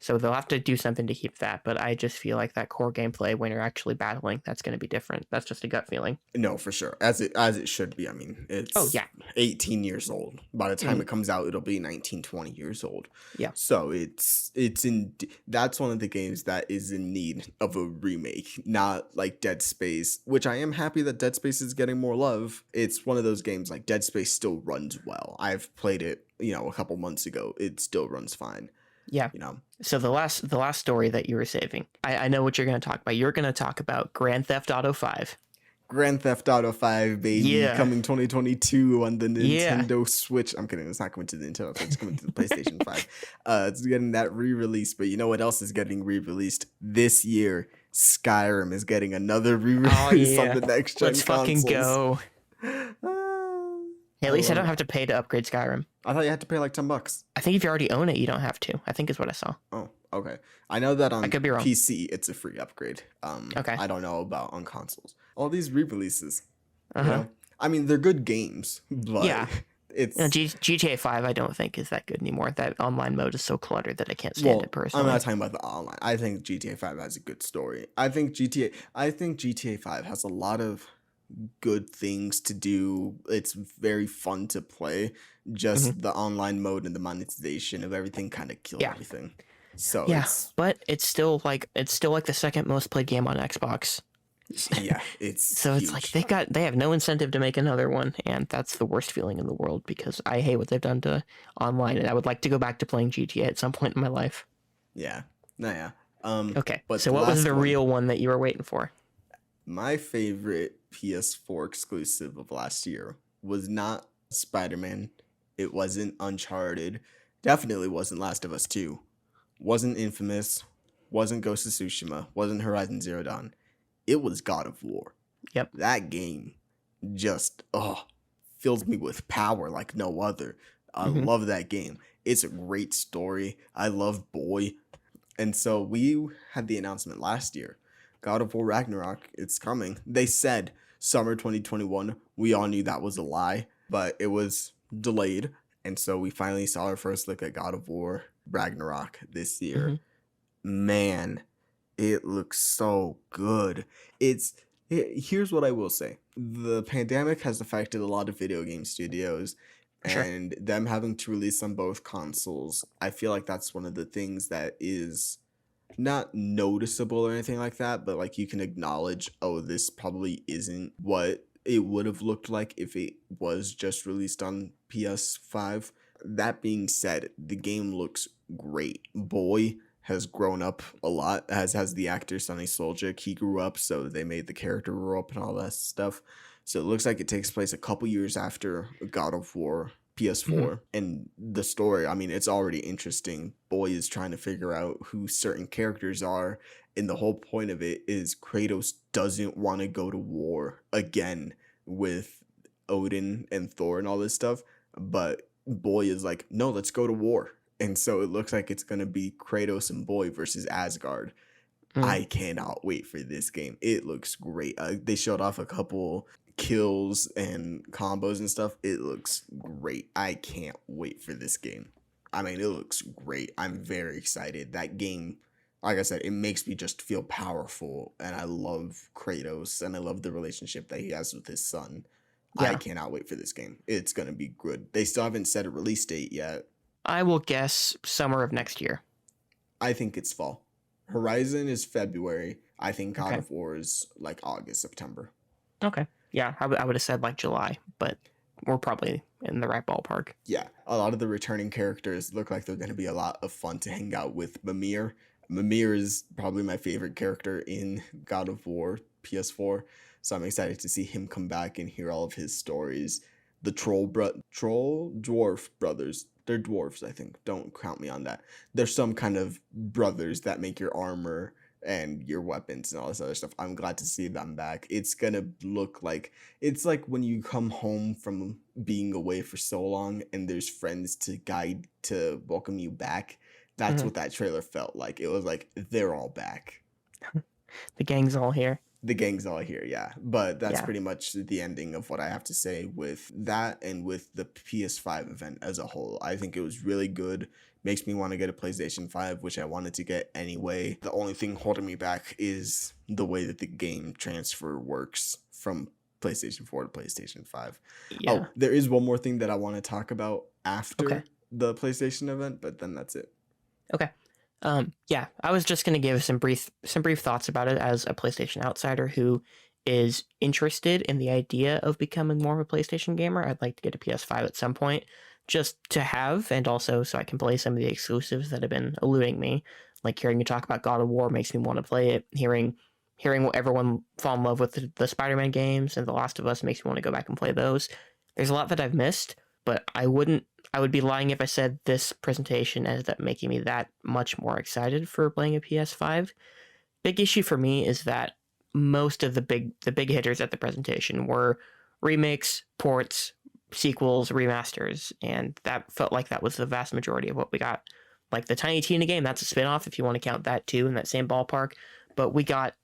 So they'll have to do something to keep that. But I just feel like that core gameplay when you're actually battling, that's going to be different. That's just a gut feeling. No, for sure. As it should be. I mean, Oh, it's yeah. 18 years old. By the time Mm, it comes out, it'll be 19, 20 years old. yeah. So it's in that's one of the games that is in need of a remake, not like Dead Space, which I am happy that Dead Space is getting more love. It's one of those games like Dead Space still runs well. I've played it, a couple months ago. It still runs fine, Yeah. you know. So the last story that you were saving, I know what you're going to talk about. You're going to talk about Grand Theft Auto 5. Grand Theft Auto 5, baby, Yeah. coming 2022 on the Yeah. Nintendo Switch. I'm kidding, it's not coming to the Nintendo Switch, it's coming to the PlayStation 5. It's getting that re-release, but you know what else is getting re-released this year? Skyrim is getting another Oh, re-release on yeah. the next gen Let's fucking consoles. go. Ah, Hey, I at least I love don't it. have to pay to upgrade Skyrim. I thought you had to pay like $10. I think if you already own it, you don't have to. I think is what I saw. Oh, okay. I know that I on could be wrong. PC it's a free upgrade. Okay. I don't know about on consoles. All these re-releases, Uh you huh. know. I mean, they're good games, but Yeah. it's GTA 5, I don't think is that good anymore. That online mode is so cluttered that I can't stand well, it I'm personally. not talking about the online. I think GTA 5 has a good story. I think GTA 5 has a lot of good things to do. It's very fun to play. Hmm. Just the online mode and the monetization of everything kind of kill Yeah. everything. So Yeah, but it's still like the second most played game on Xbox. yeah, it's So it's like huge. they have no incentive to make another one, and that's the worst feeling in the world because I hate what they've done to online, and I would like to go back to playing GTA at some point in my life. Yeah. No, yeah. Okay, But so the what was last the one, real one that you were waiting for? my favorite PS4 exclusive of last year was not Spider-Man. It wasn't Uncharted. Definitely wasn't Last of Us 2. Wasn't Infamous. Wasn't Ghost of Tsushima. Wasn't Horizon Zero Dawn. It was God of War. Yep. That game just fills me with power like no other. I Hmm. love that game. It's a great story. I love Boy. And so we had the announcement last year. God of War Ragnarok, it's coming. They said summer 2021. We all knew that was a lie, but it was delayed. And so we finally saw our first look at God of War Ragnarok this Hmm. year. Man, it looks so good. Here's what I will say. The pandemic has affected a lot of video game studios, For sure. and them having to release on both consoles. I feel like that's one of the things that is not noticeable or anything like that, but like you can acknowledge, oh, this probably isn't what it would have looked like if it was just released on PS5. That being said, the game looks great. Boy has grown up a lot, as has the actor Sonny Soljic. He grew up, so they made the character grow up and all that stuff. So it looks like it takes place a couple years after God of War Hmm. PS4. And the story, I mean, it's already interesting. Boy is trying to figure out who certain characters are. And the whole point of it is Kratos doesn't want to go to war again with Odin and Thor and all this stuff. But Boy is like, no, let's go to war. And so it looks like it's going to be Kratos and Boy versus Asgard. Mm. I cannot wait for this game. It looks great. They showed off a couple kills and combos and stuff. It looks great. I can't wait for this game. I mean, it looks great. I'm very excited. That game, like I said, it makes me just feel powerful. And I love Kratos and I love the relationship that he has with his son. I Yeah. cannot wait for this game. It's going to be good. They still haven't set a release date yet. I will guess summer of next year. I think it's fall. Horizon is February. I think God Okay. of War is like August, September. Okay. Yeah, I would have said like July, but we're probably in the right ballpark. Yeah, a lot of the returning characters look like they're going to be a lot of fun to hang out with. Mimir. Mimir is probably my favorite character in God of War PS4. So I'm excited to see him come back and hear all of his stories. The troll dwarf brothers. They're dwarves, I think. Don't count me on that. There's some kind of brothers that make your armor and your weapons and all this other stuff. I'm glad to see them back. It's gonna look like it's like when you come home from being away for so long and there's friends to guide to welcome you back. That's Hmm. what that trailer felt like. It was like they're all back. The gang's all here. The gang's all here, yeah. But that's Yeah. pretty much the ending of what I have to say with that and with the PS5 event as a whole. I think it was really good. Makes me want to get a PlayStation 5, which I wanted to get anyway. The only thing holding me back is the way that the game transfer works from PlayStation 4 to PlayStation 5. Yeah. Oh, there is one more thing that I want to talk about Okay. after the PlayStation event, but then that's it. Okay. Yeah, I was just gonna give some brief thoughts about it as a PlayStation outsider who is interested in the idea of becoming more of a PlayStation gamer. I'd like to get a PS5 at some point, just to have, and also so I can play some of the exclusives that have been eluding me. Like hearing you talk about God of War makes me want to play it. Hearing what everyone fall in love with the Spider-Man games and The Last of Us makes me want to go back and play those. There's a lot that I've missed, but I would be lying if I said this presentation ended up making me that much more excited for playing a PS5. Big issue for me is that most of the big hitters at the presentation were remakes, ports, sequels, remasters, and that felt like that was the vast majority of what we got. Like the Tiny Tina game, that's a spin-off if you want to count that too in that same ballpark. But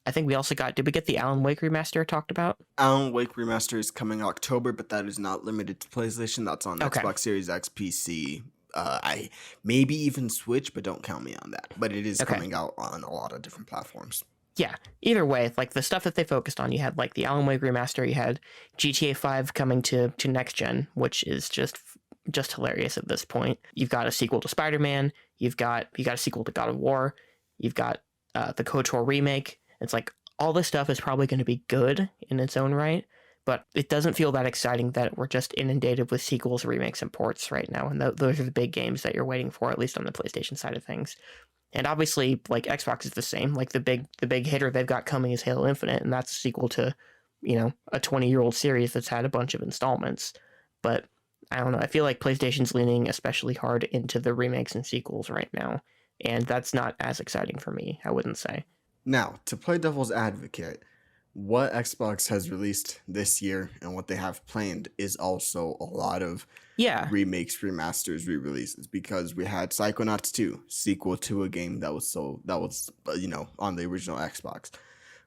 I think we also got, did we get the Alan Wake remaster talked about? Alan Wake Remaster is coming October, but that is not limited to PlayStation. That's on Okay. Xbox Series X, PC, I maybe even Switch, but don't count me on that. But it is Okay. coming out on a lot of different platforms. Yeah, either way, like the stuff that they focused on, you had like the Alan Wake remaster, you had GTA 5 coming to next gen, which is just hilarious at this point. You've got a sequel to Spider-Man, you got a sequel to God of War, you've got the KOTOR remake. It's like all this stuff is probably going to be good in its own right, but it doesn't feel that exciting that we're just inundated with sequels, remakes, and ports right now, and those are the big games that you're waiting for, at least on the PlayStation side of things. And obviously, like Xbox is the same. Like the big hitter they've got coming is Halo Infinite, and that's a sequel to, a 20-year-old series that's had a bunch of installments. But I don't know. I feel like PlayStation's leaning especially hard into the remakes and sequels right now, and that's not as exciting for me, I wouldn't say. Now, to play devil's advocate, what Xbox has released this year and what they have planned is also a lot of Yeah. remakes, remasters, re-releases, because we had Psychonauts 2, sequel to a game that was on the original Xbox.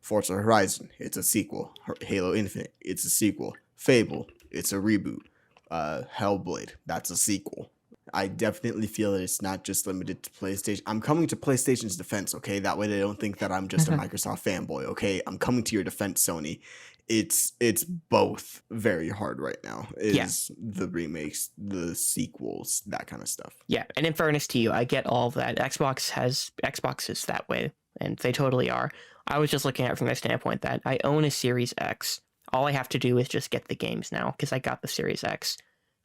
Forza Horizon, it's a sequel. Halo Infinite, it's a sequel. Fable, it's a reboot. Hellblade, that's a sequel. I definitely feel that it's not just limited to PlayStation. I'm coming to PlayStation's defense, okay? That way they don't think that I'm just a Microsoft fanboy, okay? I'm coming to your defense, Sony. It's both very hard right now. The remakes, the sequels, that kind of stuff. Yeah, and in fairness to you, I get all of that. Xbox is that way, and they totally are. I was just looking at it from the standpoint that I own a Series X. All I have to do is just get the games now because I got the Series X.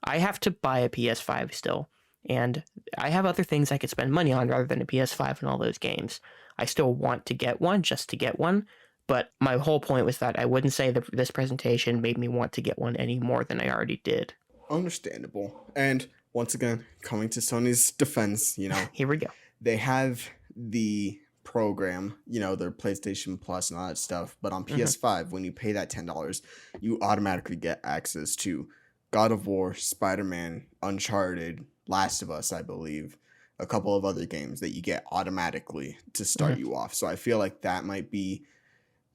I have to buy a PS5 still, and I have other things I could spend money on rather than a PS5 and all those games. I still want to get one just to get one, but my whole point was that I wouldn't say that this presentation made me want to get one any more than I already did. Understandable. And once again, coming to Sony's defense, Here we go. They have the program, their PlayStation Plus and all that stuff, but on PS5, when you pay that $10, you automatically get access to God of War, Spider-Man, Uncharted, Last of Us, I believe, a couple of other games that you get automatically to start you off. So I feel like that might be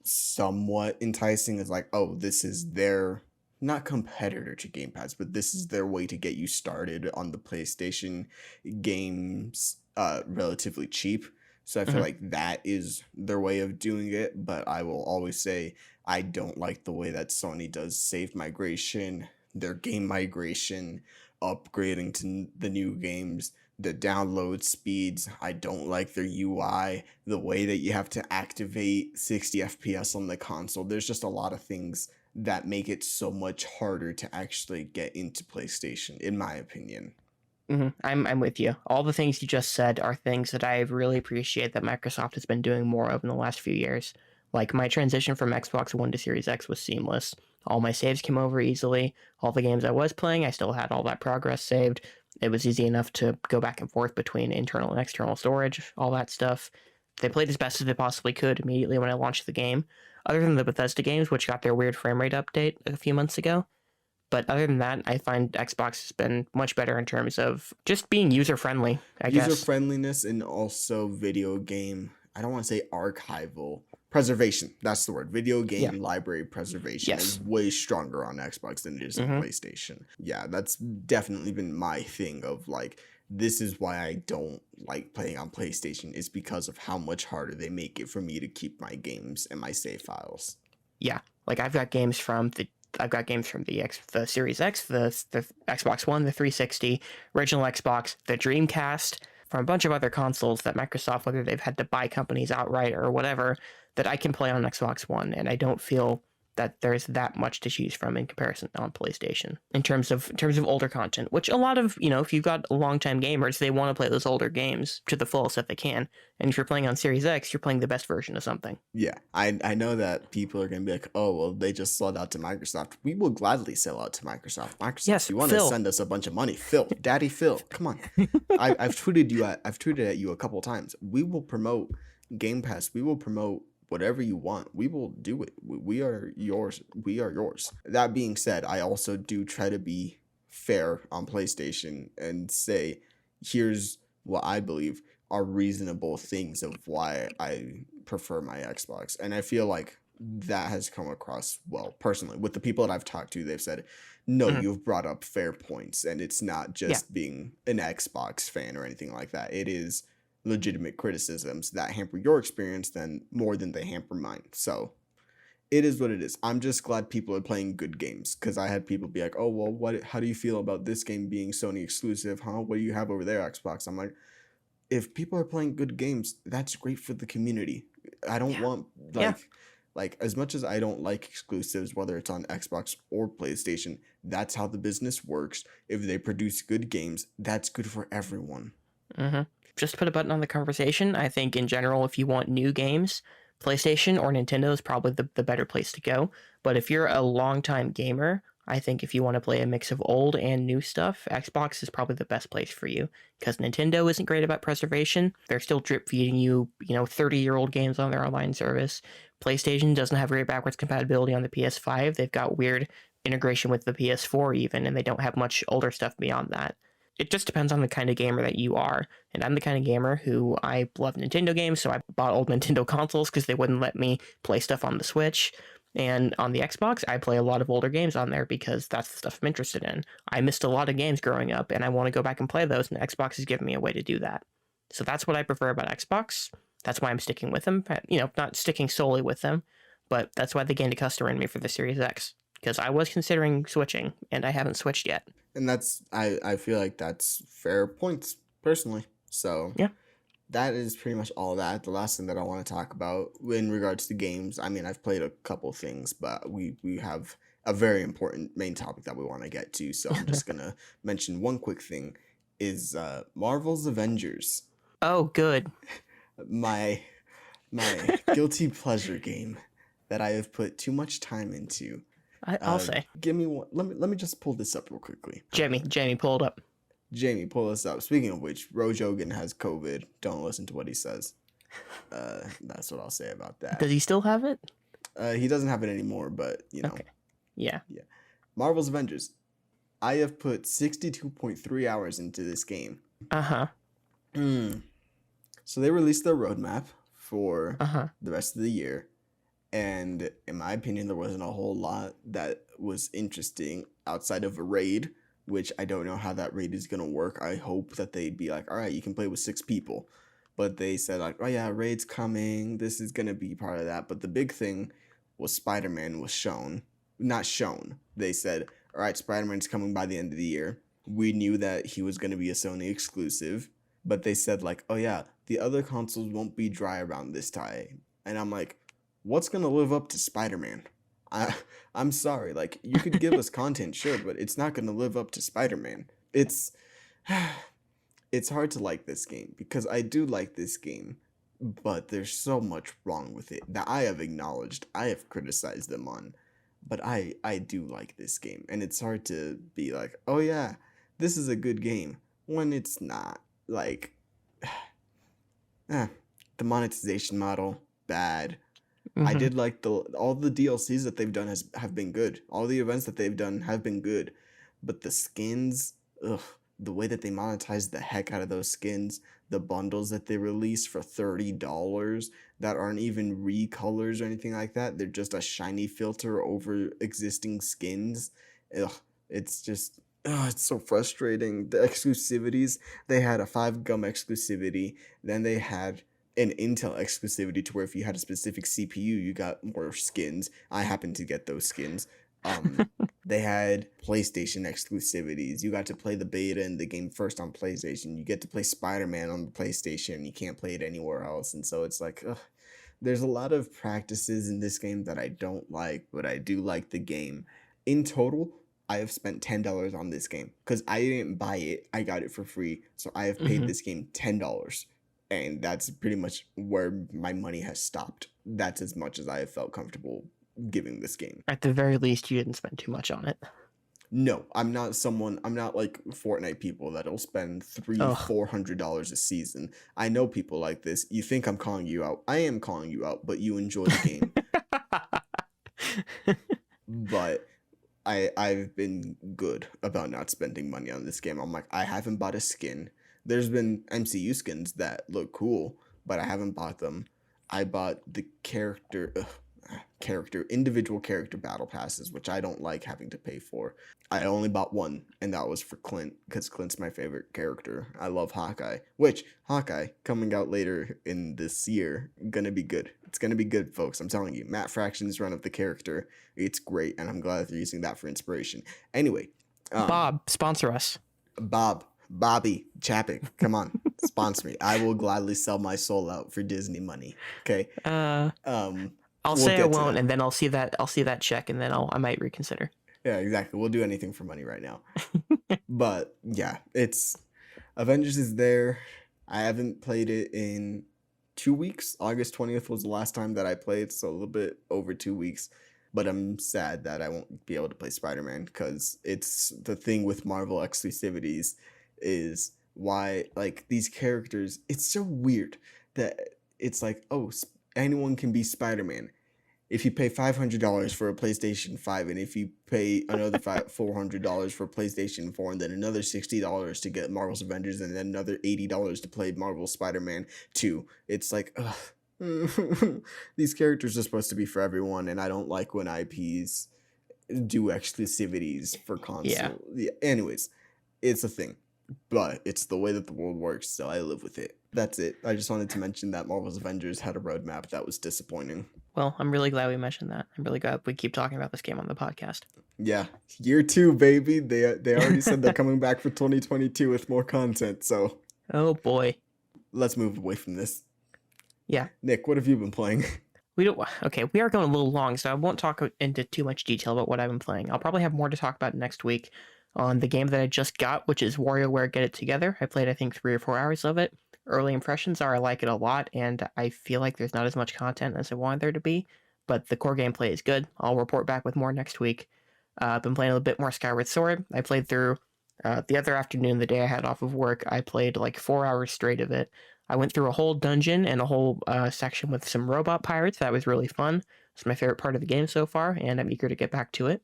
somewhat enticing, as like, oh, this is their, not competitor to Game Pass, but this is their way to get you started on the PlayStation games relatively cheap. So I feel like that is their way of doing it, but I will always say I don't like the way that Sony does save migration, their game migration, upgrading to the new games, the download speeds. I don't like their UI, the way that you have to activate 60 FPS on the console. There's just a lot of things that make it so much harder to actually get into PlayStation, in my opinion. I'm with you. All the things you just said are things that I really appreciate that Microsoft has been doing more of in the last few years. Like my transition from Xbox One to Series X was seamless. All my saves came over easily. All the games I was playing, I still had all that progress saved. It was easy enough to go back and forth between internal and external storage, all that stuff. They played as best as they possibly could immediately when I launched the game, other than the Bethesda games, which got their weird frame rate update a few months ago. But other than that, I find Xbox has been much better in terms of just being user-friendly, I User guess. friendliness and also video game, I don't want to say archival, preservation. That's the word. Video Yeah. game library preservation Yes. is way stronger on Xbox than it is on PlayStation. Yeah, that's definitely been my thing of like, this is why I don't like playing on PlayStation, is because of how much harder they make it for me to keep my games and my save files. Yeah, like I've got games from the Series X, the Xbox One, the 360, original Xbox, the Dreamcast, from a bunch of other consoles that Microsoft, whether they've had to buy companies outright or whatever, that I can play on Xbox One, and I don't feel that there's that much to choose from in comparison on PlayStation in terms of older content, which a lot of, if you've got longtime gamers, they want to play those older games to the fullest that they can. And if you're playing on Series X, you're playing the best version of something. Yeah, I know that people are going to be like, oh, well, they just sold out to Microsoft. We will gladly sell out to Microsoft. Microsoft, yes, you want to send us a bunch of money? Phil, Daddy Phil, come on. I've tweeted at you a couple times. We will promote Game Pass. We will promote whatever you want. We will do it. We are yours. We are yours. That being said, I also do try to be fair on PlayStation and say, here's what I believe are reasonable things of why I prefer my Xbox. And I feel like that has come across well personally with the people that I've talked to. They've said, no, you've brought up fair points, and it's not just being an Xbox fan or anything like that. It is legitimate criticisms that hamper your experience than more than they hamper mine. So it is what it is. I'm just glad people are playing good games, because I had people be like, oh, well, how do you feel about this game being Sony exclusive? What do you have over there, Xbox? I'm like, if people are playing good games, that's great for the community. I don't want like as much as I don't like exclusives, whether it's on Xbox or PlayStation, that's how the business works. If they produce good games, that's good for everyone. Just to put a button on the conversation, I think in general, if you want new games, PlayStation or Nintendo is probably the better place to go. But if you're a longtime gamer, I think if you want to play a mix of old and new stuff, Xbox is probably the best place for you, because Nintendo isn't great about preservation. They're still drip feeding you, 30-year-old games on their online service. PlayStation doesn't have great backwards compatibility on the PS5. They've got weird integration with the PS4 even, and they don't have much older stuff beyond that. It just depends on the kind of gamer that you are. And I'm the kind of gamer who I love Nintendo games, so I bought old Nintendo consoles because they wouldn't let me play stuff on the Switch. And on the Xbox, I play a lot of older games on there because that's the stuff I'm interested in. I missed a lot of games growing up, and I want to go back and play those, and Xbox has given me a way to do that. So that's what I prefer about Xbox. That's why I'm sticking with them. Not sticking solely with them, but that's why they gained a customer in me for the Series X, because I was considering switching, and I haven't switched yet. And I feel like that's fair points, personally. So yeah, that is pretty much all that. The last thing that I want to talk about in regards to games, I mean, I've played a couple things, but we have a very important main topic that we want to get to. So I'm just going to mention one quick thing is Marvel's Avengers. Oh, good. My guilty pleasure game that I have put too much time into. I'll say. Give me one. Let me just pull this up real quickly. Jamie, pull it up. Jamie, pull this up. Speaking of which, Rojogan has COVID. Don't listen to what he says. That's what I'll say about that. Does he still have it? He doesn't have it anymore, but Okay. Yeah. Marvel's Avengers. I have put 62.3 hours into this game. So they released their roadmap for the rest of the year. And in my opinion, there wasn't a whole lot that was interesting outside of a raid, which I don't know how that raid is going to work. I hope that they'd be like, all right, you can play with 6 people. But they said like, oh yeah, raid's coming. This is going to be part of that. But the big thing was Spider-Man was shown. Not shown. They said, all right, Spider-Man's coming by the end of the year. We knew that he was going to be a Sony exclusive. But they said like, oh yeah, the other consoles won't be dry around this time. And I'm like, what's going to live up to Spider-Man? I'm sorry. Like, you could give us content, sure, but it's not going to live up to Spider-Man. It's hard to like this game, because I do like this game, but there's so much wrong with it that I have acknowledged, I have criticized them on, but I do like this game. And it's hard to be like, oh yeah, this is a good game, when it's not. Like, The monetization model, bad. I Mm-hmm. did like all the DLCs that they've done have been good. All the events that they've done have been good, but the skins, ugh, the way that they monetize the heck out of those skins, the bundles that they release for $30 that aren't even recolors or anything like that. They're just a shiny filter over existing skins. Ugh, it's just it's so frustrating. The exclusivities, they had a 5 gum exclusivity, then they had an Intel exclusivity to where if you had a specific CPU, you got more skins. I happened to get those skins. They had PlayStation exclusivities. You got to play the beta in the game first on PlayStation. You get to play Spider-Man on the PlayStation. You can't play it anywhere else. And so it's like, ugh, there's a lot of practices in this game that I don't like, but I do like the game. In total, I have spent $10 on this game because I didn't buy it. I got it for free. So I have paid Mm-hmm. this game $10. And that's pretty much where my money has stopped. That's as much as I have felt comfortable giving this game. At the very least, you didn't spend too much on it. No, I'm not like Fortnite people that'll spend Oh. $400 a season. I know people like this. You think I'm calling you out. I am calling you out, but you enjoy the game. But I've been good about not spending money on this game. I'm like, I haven't bought a skin. There's been MCU skins that look cool, but I haven't bought them. I bought the individual character battle passes, which I don't like having to pay for. I only bought one, and that was for Clint, because Clint's my favorite character. I love Hawkeye, which Hawkeye coming out later in this year, gonna be good. It's gonna be good, folks. I'm telling you. Matt Fraction's run of the character, it's great, and I'm glad they're using that for inspiration. Anyway, Bob, sponsor us. Bobby Chapek, come on, sponsor me. I will gladly sell my soul out for Disney money. Okay. I'll say I won't, and then I'll see that check, and then I might reconsider. Yeah, exactly. We'll do anything for money right now. But yeah, it's Avengers is there. I haven't played it in 2 weeks. August 20th was the last time that I played, so a little bit over 2 weeks. But I'm sad that I won't be able to play Spider-Man because it's the thing with Marvel exclusivities is why like these characters. It's so weird that it's like, oh, anyone can be Spider-Man if you pay $500 for a PlayStation 5, and if you pay another $400 for PlayStation 4, and then another $60 to get Marvel's Avengers, and then another $80 to play Marvel Spider-Man 2, it's like, ugh. These characters are supposed to be for everyone, and I don't like when IPs do exclusivities for console. Yeah. Anyways, it's a thing, but it's the way that the world works, so I live with it. That's it. I just wanted to mention that Marvel's Avengers had a roadmap that was disappointing. Well, I'm really glad we mentioned that. I'm really glad we keep talking about this game on the podcast. Yeah, year 2, baby. They already said they're coming back for 2022 with more content. So, oh boy, let's move away from this. Yeah, Nick, what have you been playing? We are going a little long, so I won't talk into too much detail about what I've been playing. I'll probably have more to talk about next week on the game that I just got, which is WarioWare Get It Together. I played, I think, 3 or 4 hours of it. Early impressions are I like it a lot, and I feel like there's not as much content as I wanted there to be, but the core gameplay is good. I'll report back with more next week. I've been playing a little bit more Skyward Sword. I played through the other afternoon, the day I had off of work. I played like 4 hours straight of it. I went through a whole dungeon and a whole section with some robot pirates. That was really fun. It's my favorite part of the game so far, and I'm eager to get back to it.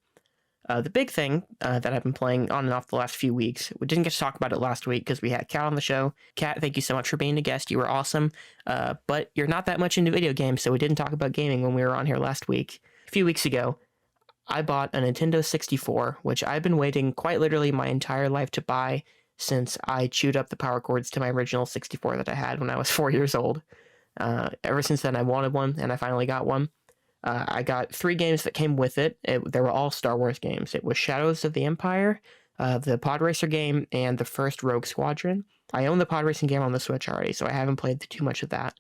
The big thing that I've been playing on and off the last few weeks, we didn't get to talk about it last week because we had Kat on the show. Kat, thank you so much for being a guest. You were awesome, but you're not that much into video games, so we didn't talk about gaming when we were on here last week. A few weeks ago, I bought a Nintendo 64, which I've been waiting quite literally my entire life to buy since I chewed up the power cords to my original 64 that I had when I was 4 years old. Ever since then, I wanted one, and I finally got one. I got 3 games that came with it. They were all Star Wars games. It was Shadows of the Empire, the Pod Racer game, and the first Rogue Squadron. I own the Pod Racing game on the Switch already, so I haven't played too much of that.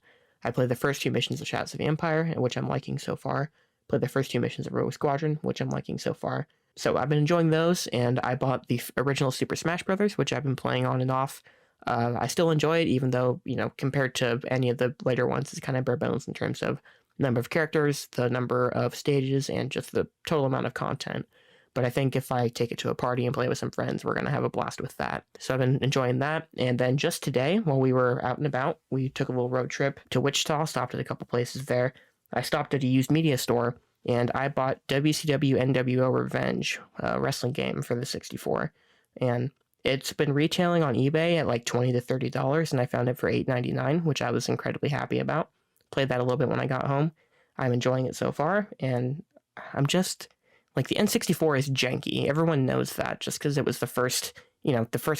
I played the first 2 missions of Shadows of the Empire, which I'm liking so far. Played the first 2 missions of Rogue Squadron, which I'm liking so far. So I've been enjoying those, and I bought the original Super Smash Brothers, which I've been playing on and off. I still enjoy it, even though, compared to any of the later ones, it's kind of bare bones in terms of number of characters, the number of stages, and just the total amount of content. But I think if I take it to a party and play with some friends, we're going to have a blast with that. So I've been enjoying that. And then just today, while we were out and about, we took a little road trip to Wichita, stopped at a couple places there. I stopped at a used media store, and I bought WCW NWO Revenge, a wrestling game for the 64. And it's been retailing on eBay at like $20 to $30, and I found it for $8.99, which I was incredibly happy about. Played that a little bit when I got home. I'm enjoying it so far, and I'm just like, the N64 is janky. Everyone knows that just because it was the first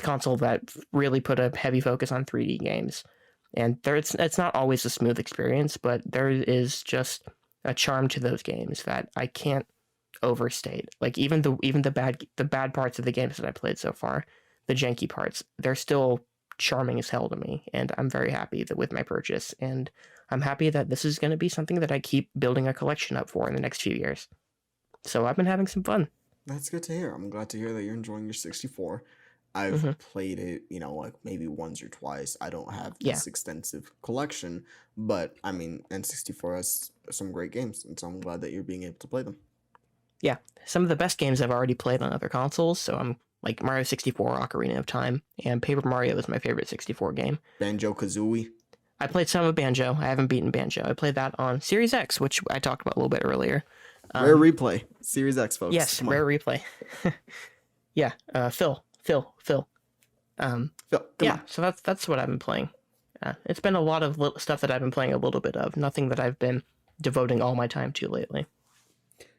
console that really put a heavy focus on 3D games. And it's not always a smooth experience, but there is just a charm to those games that I can't overstate. Like, even the bad parts of the games that I played so far, the janky parts, they're still charming as hell to me, and I'm very happy with my purchase, and I'm happy that this is going to be something that I keep building a collection up for in the next few years. So I've been having some fun. That's good to hear. I'm glad to hear that you're enjoying your 64. I've played it, like maybe once or twice. I don't have this extensive collection, but I mean, N64 has some great games, and so I'm glad that you're being able to play them. Yeah, some of the best games I've already played on other consoles, so I'm like Mario 64, Ocarina of Time, and Paper Mario is my favorite 64 game. Banjo-Kazooie. I played some of Banjo. I haven't beaten Banjo. I played that on Series X, which I talked about a little bit earlier. Rare replay. Series X, folks. Yes, rare replay. Yeah, Phil. Phil, yeah, so that's what I've been playing. It's been a lot of stuff that I've been playing a little bit of. Nothing that I've been devoting all my time to lately.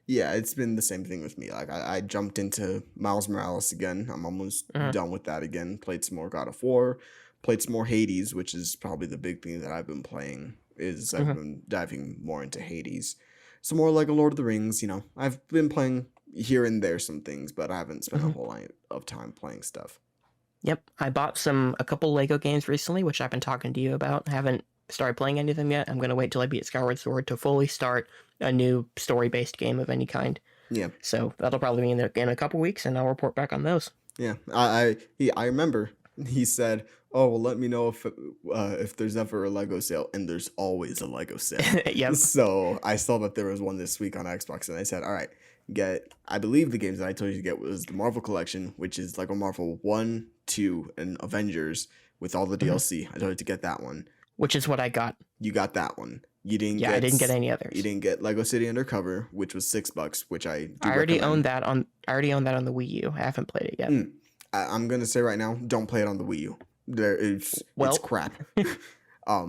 Yeah, it's been the same thing with me. Like, I jumped into Miles Morales again. I'm almost done with that again. Played some more God of War. Played some more Hades, which is probably the big thing that I've been playing. I've been diving more into Hades. Some more like a Lord of the Rings, I've been playing here and there some things, but I haven't spent a whole lot of time playing stuff. Yep, I bought a couple Lego games recently, which I've been talking to you about. I haven't started playing any of them yet. I'm going to wait till I beat Skyward Sword to fully start a new story-based game of any kind. Yeah. So that'll probably be in a couple weeks, and I'll report back on those. Yeah, I remember he said, "Oh, well, let me know if there's ever a Lego sale," and there's always a Lego sale. Yep. So I saw that there was one this week on Xbox, and I said, "All right, I believe the games that I told you to get was the Marvel Collection, which is Lego Marvel 1, 2, and Avengers with all the DLC. I told you to get that one. Which is what I got. You got that one. You didn't. Yeah, I didn't get any others. You didn't get Lego City Undercover, which was $6, which I already own that on. I already own that on the Wii U. I haven't played it yet. I'm gonna say right now, don't play it on the Wii U. It's crap.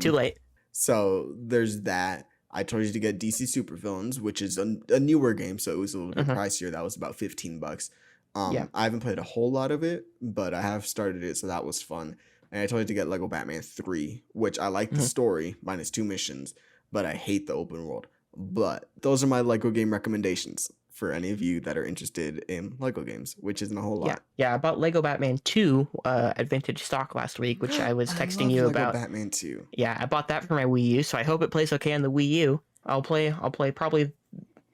Too late. So there's that. I told you to get DC Supervillains, which is a newer game, so it was a little bit pricier. That was about $15. I haven't played a whole lot of it, but I have started it, so that was fun. And I told you to get Lego Batman 3, which I like the story, minus 2 missions, but I hate the open world. But those are my Lego game recommendations for any of you that are interested in Lego games, which isn't a whole lot. Yeah, I bought Lego Batman 2 at Vintage Stock last week, which I was texting you about. Lego Batman 2. Yeah, I bought that for my Wii U, so I hope it plays okay on the Wii U. I'll play probably,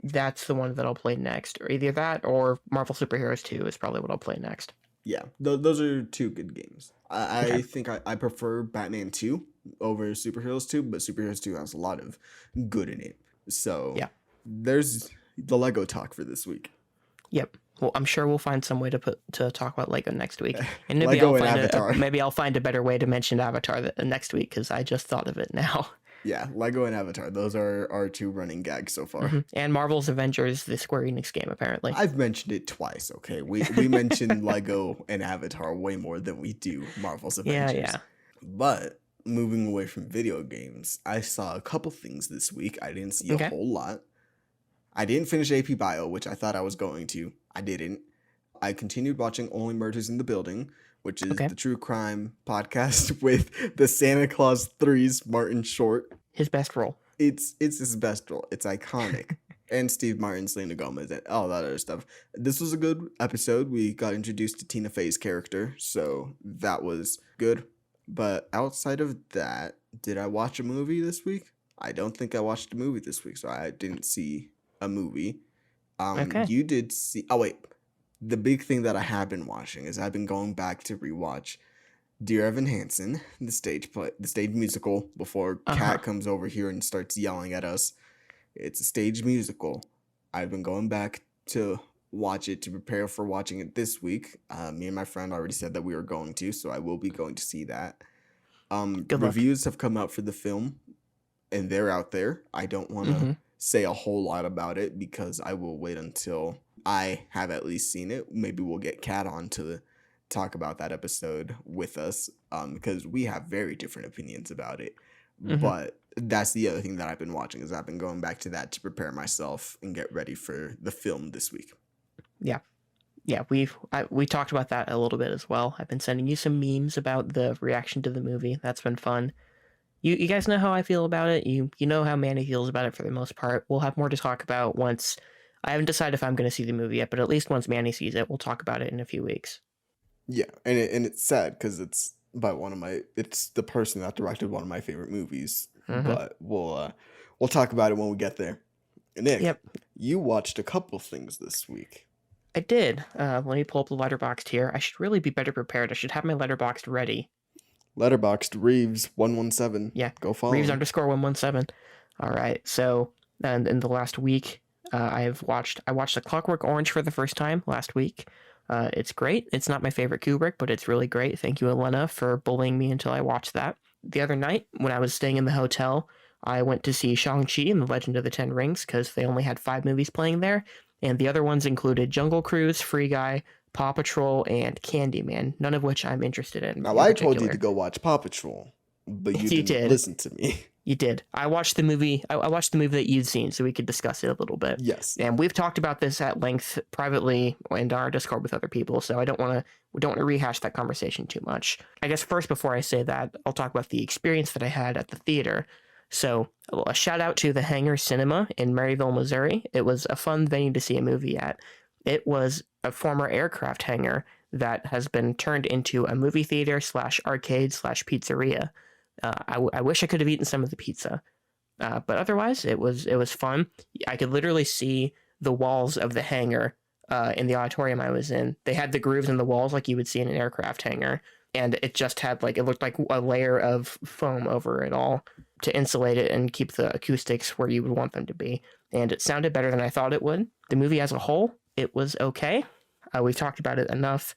that's the one that I'll play next, or either that or Marvel Superheroes 2 is probably what I'll play next. Yeah, those are 2 good games. I think I prefer Batman 2 over Superheroes 2, but Superheroes 2 has a lot of good in it. So there's the Lego talk for this week. Yep. Well, I'm sure we'll find some way to talk about Lego next week, and maybe I'll find a better way to mention Avatar next week because I just thought of it now. Yeah, Lego and Avatar. Those are our 2 running gags so far. And Marvel's Avengers, the Square Enix game, apparently. I've mentioned it twice, okay? We mentioned Lego and Avatar way more than we do Marvel's Avengers. Yeah. But moving away from video games, I saw a couple things this week. I didn't see a whole lot. I didn't finish AP Bio, which I thought I was going to. I didn't. I continued watching Only Murders in the Building, which is the true crime podcast with the Santa Claus 3's Martin Short. His best role. It's his best role. It's iconic. And Steve Martin, Selena Gomez, and all that other stuff. This was a good episode. We got introduced to Tina Fey's character, so that was good. But outside of that, did I watch a movie this week? I don't think I watched a movie this week, so I didn't see a movie. You did see... Oh, wait. The big thing that I have been watching is I've been going back to rewatch Dear Evan Hansen, the stage musical, before Kat comes over here and starts yelling at us. It's a stage musical. I've been going back to watch it to prepare for watching it this week. Me and my friend already said that we were going to, so I will be going to see that. Good luck. Reviews have come out for the film, and they're out there. I don't want to say a whole lot about it because I will wait until I have at least seen it. Maybe we'll get Kat on to talk about that episode with us, because we have very different opinions about it. But that's the other thing that I've been watching, is I've been going back to that to prepare myself and get ready for the film this week. Yeah. We talked about that a little bit as well. I've been sending you some memes about the reaction to the movie. That's been fun. You guys know how I feel about it. You know how Manny feels about it for the most part. We'll have more to talk about once. I haven't decided if I'm going to see the movie yet, but at least once Manny sees it, we'll talk about it in a few weeks. Yeah, and it's sad because it's by it's the person that directed one of my favorite movies. But we'll talk about it when we get there. Nick, you watched a couple things this week. I did. Let me pull up the Letterboxd here. I should really be better prepared. I should have my Letterboxd ready. Letterboxd Reeves 117. Yeah, go follow Reeves him. _117. All right. So, and in the last week, I watched A Clockwork Orange for the first time last week. It's great. It's not my favorite Kubrick, but it's really great. Thank you, Elena, for bullying me until I watched that. The other night, when I was staying in the hotel, I went to see Shang-Chi and the Legend of the Ten Rings because they only had 5 movies playing there, and the other ones included Jungle Cruise, Free Guy, Paw Patrol, and Candyman, none of which I'm interested in. Now, I told you to go watch Paw Patrol, but you didn't listen to me. You did. I watched the movie. I watched the movie that you'd seen, so we could discuss it a little bit. Yes. And we've talked about this at length privately in our Discord with other people, so we don't want to rehash that conversation too much. I guess first, before I say that, I'll talk about the experience that I had at the theater. So a shout out to the Hangar Cinema in Maryville, Missouri. It was a fun venue to see a movie at. It was a former aircraft hangar that has been turned into a movie theater / arcade / pizzeria. I wish I could have eaten some of the pizza, but otherwise it was fun. I could literally see the walls of the hangar in the auditorium I was in. They had the grooves in the walls like you would see in an aircraft hangar, and it just had it looked like a layer of foam over it all to insulate it and keep the acoustics where you would want them to be. And it sounded better than I thought it would. The movie as a whole, it was okay. We've talked about it enough.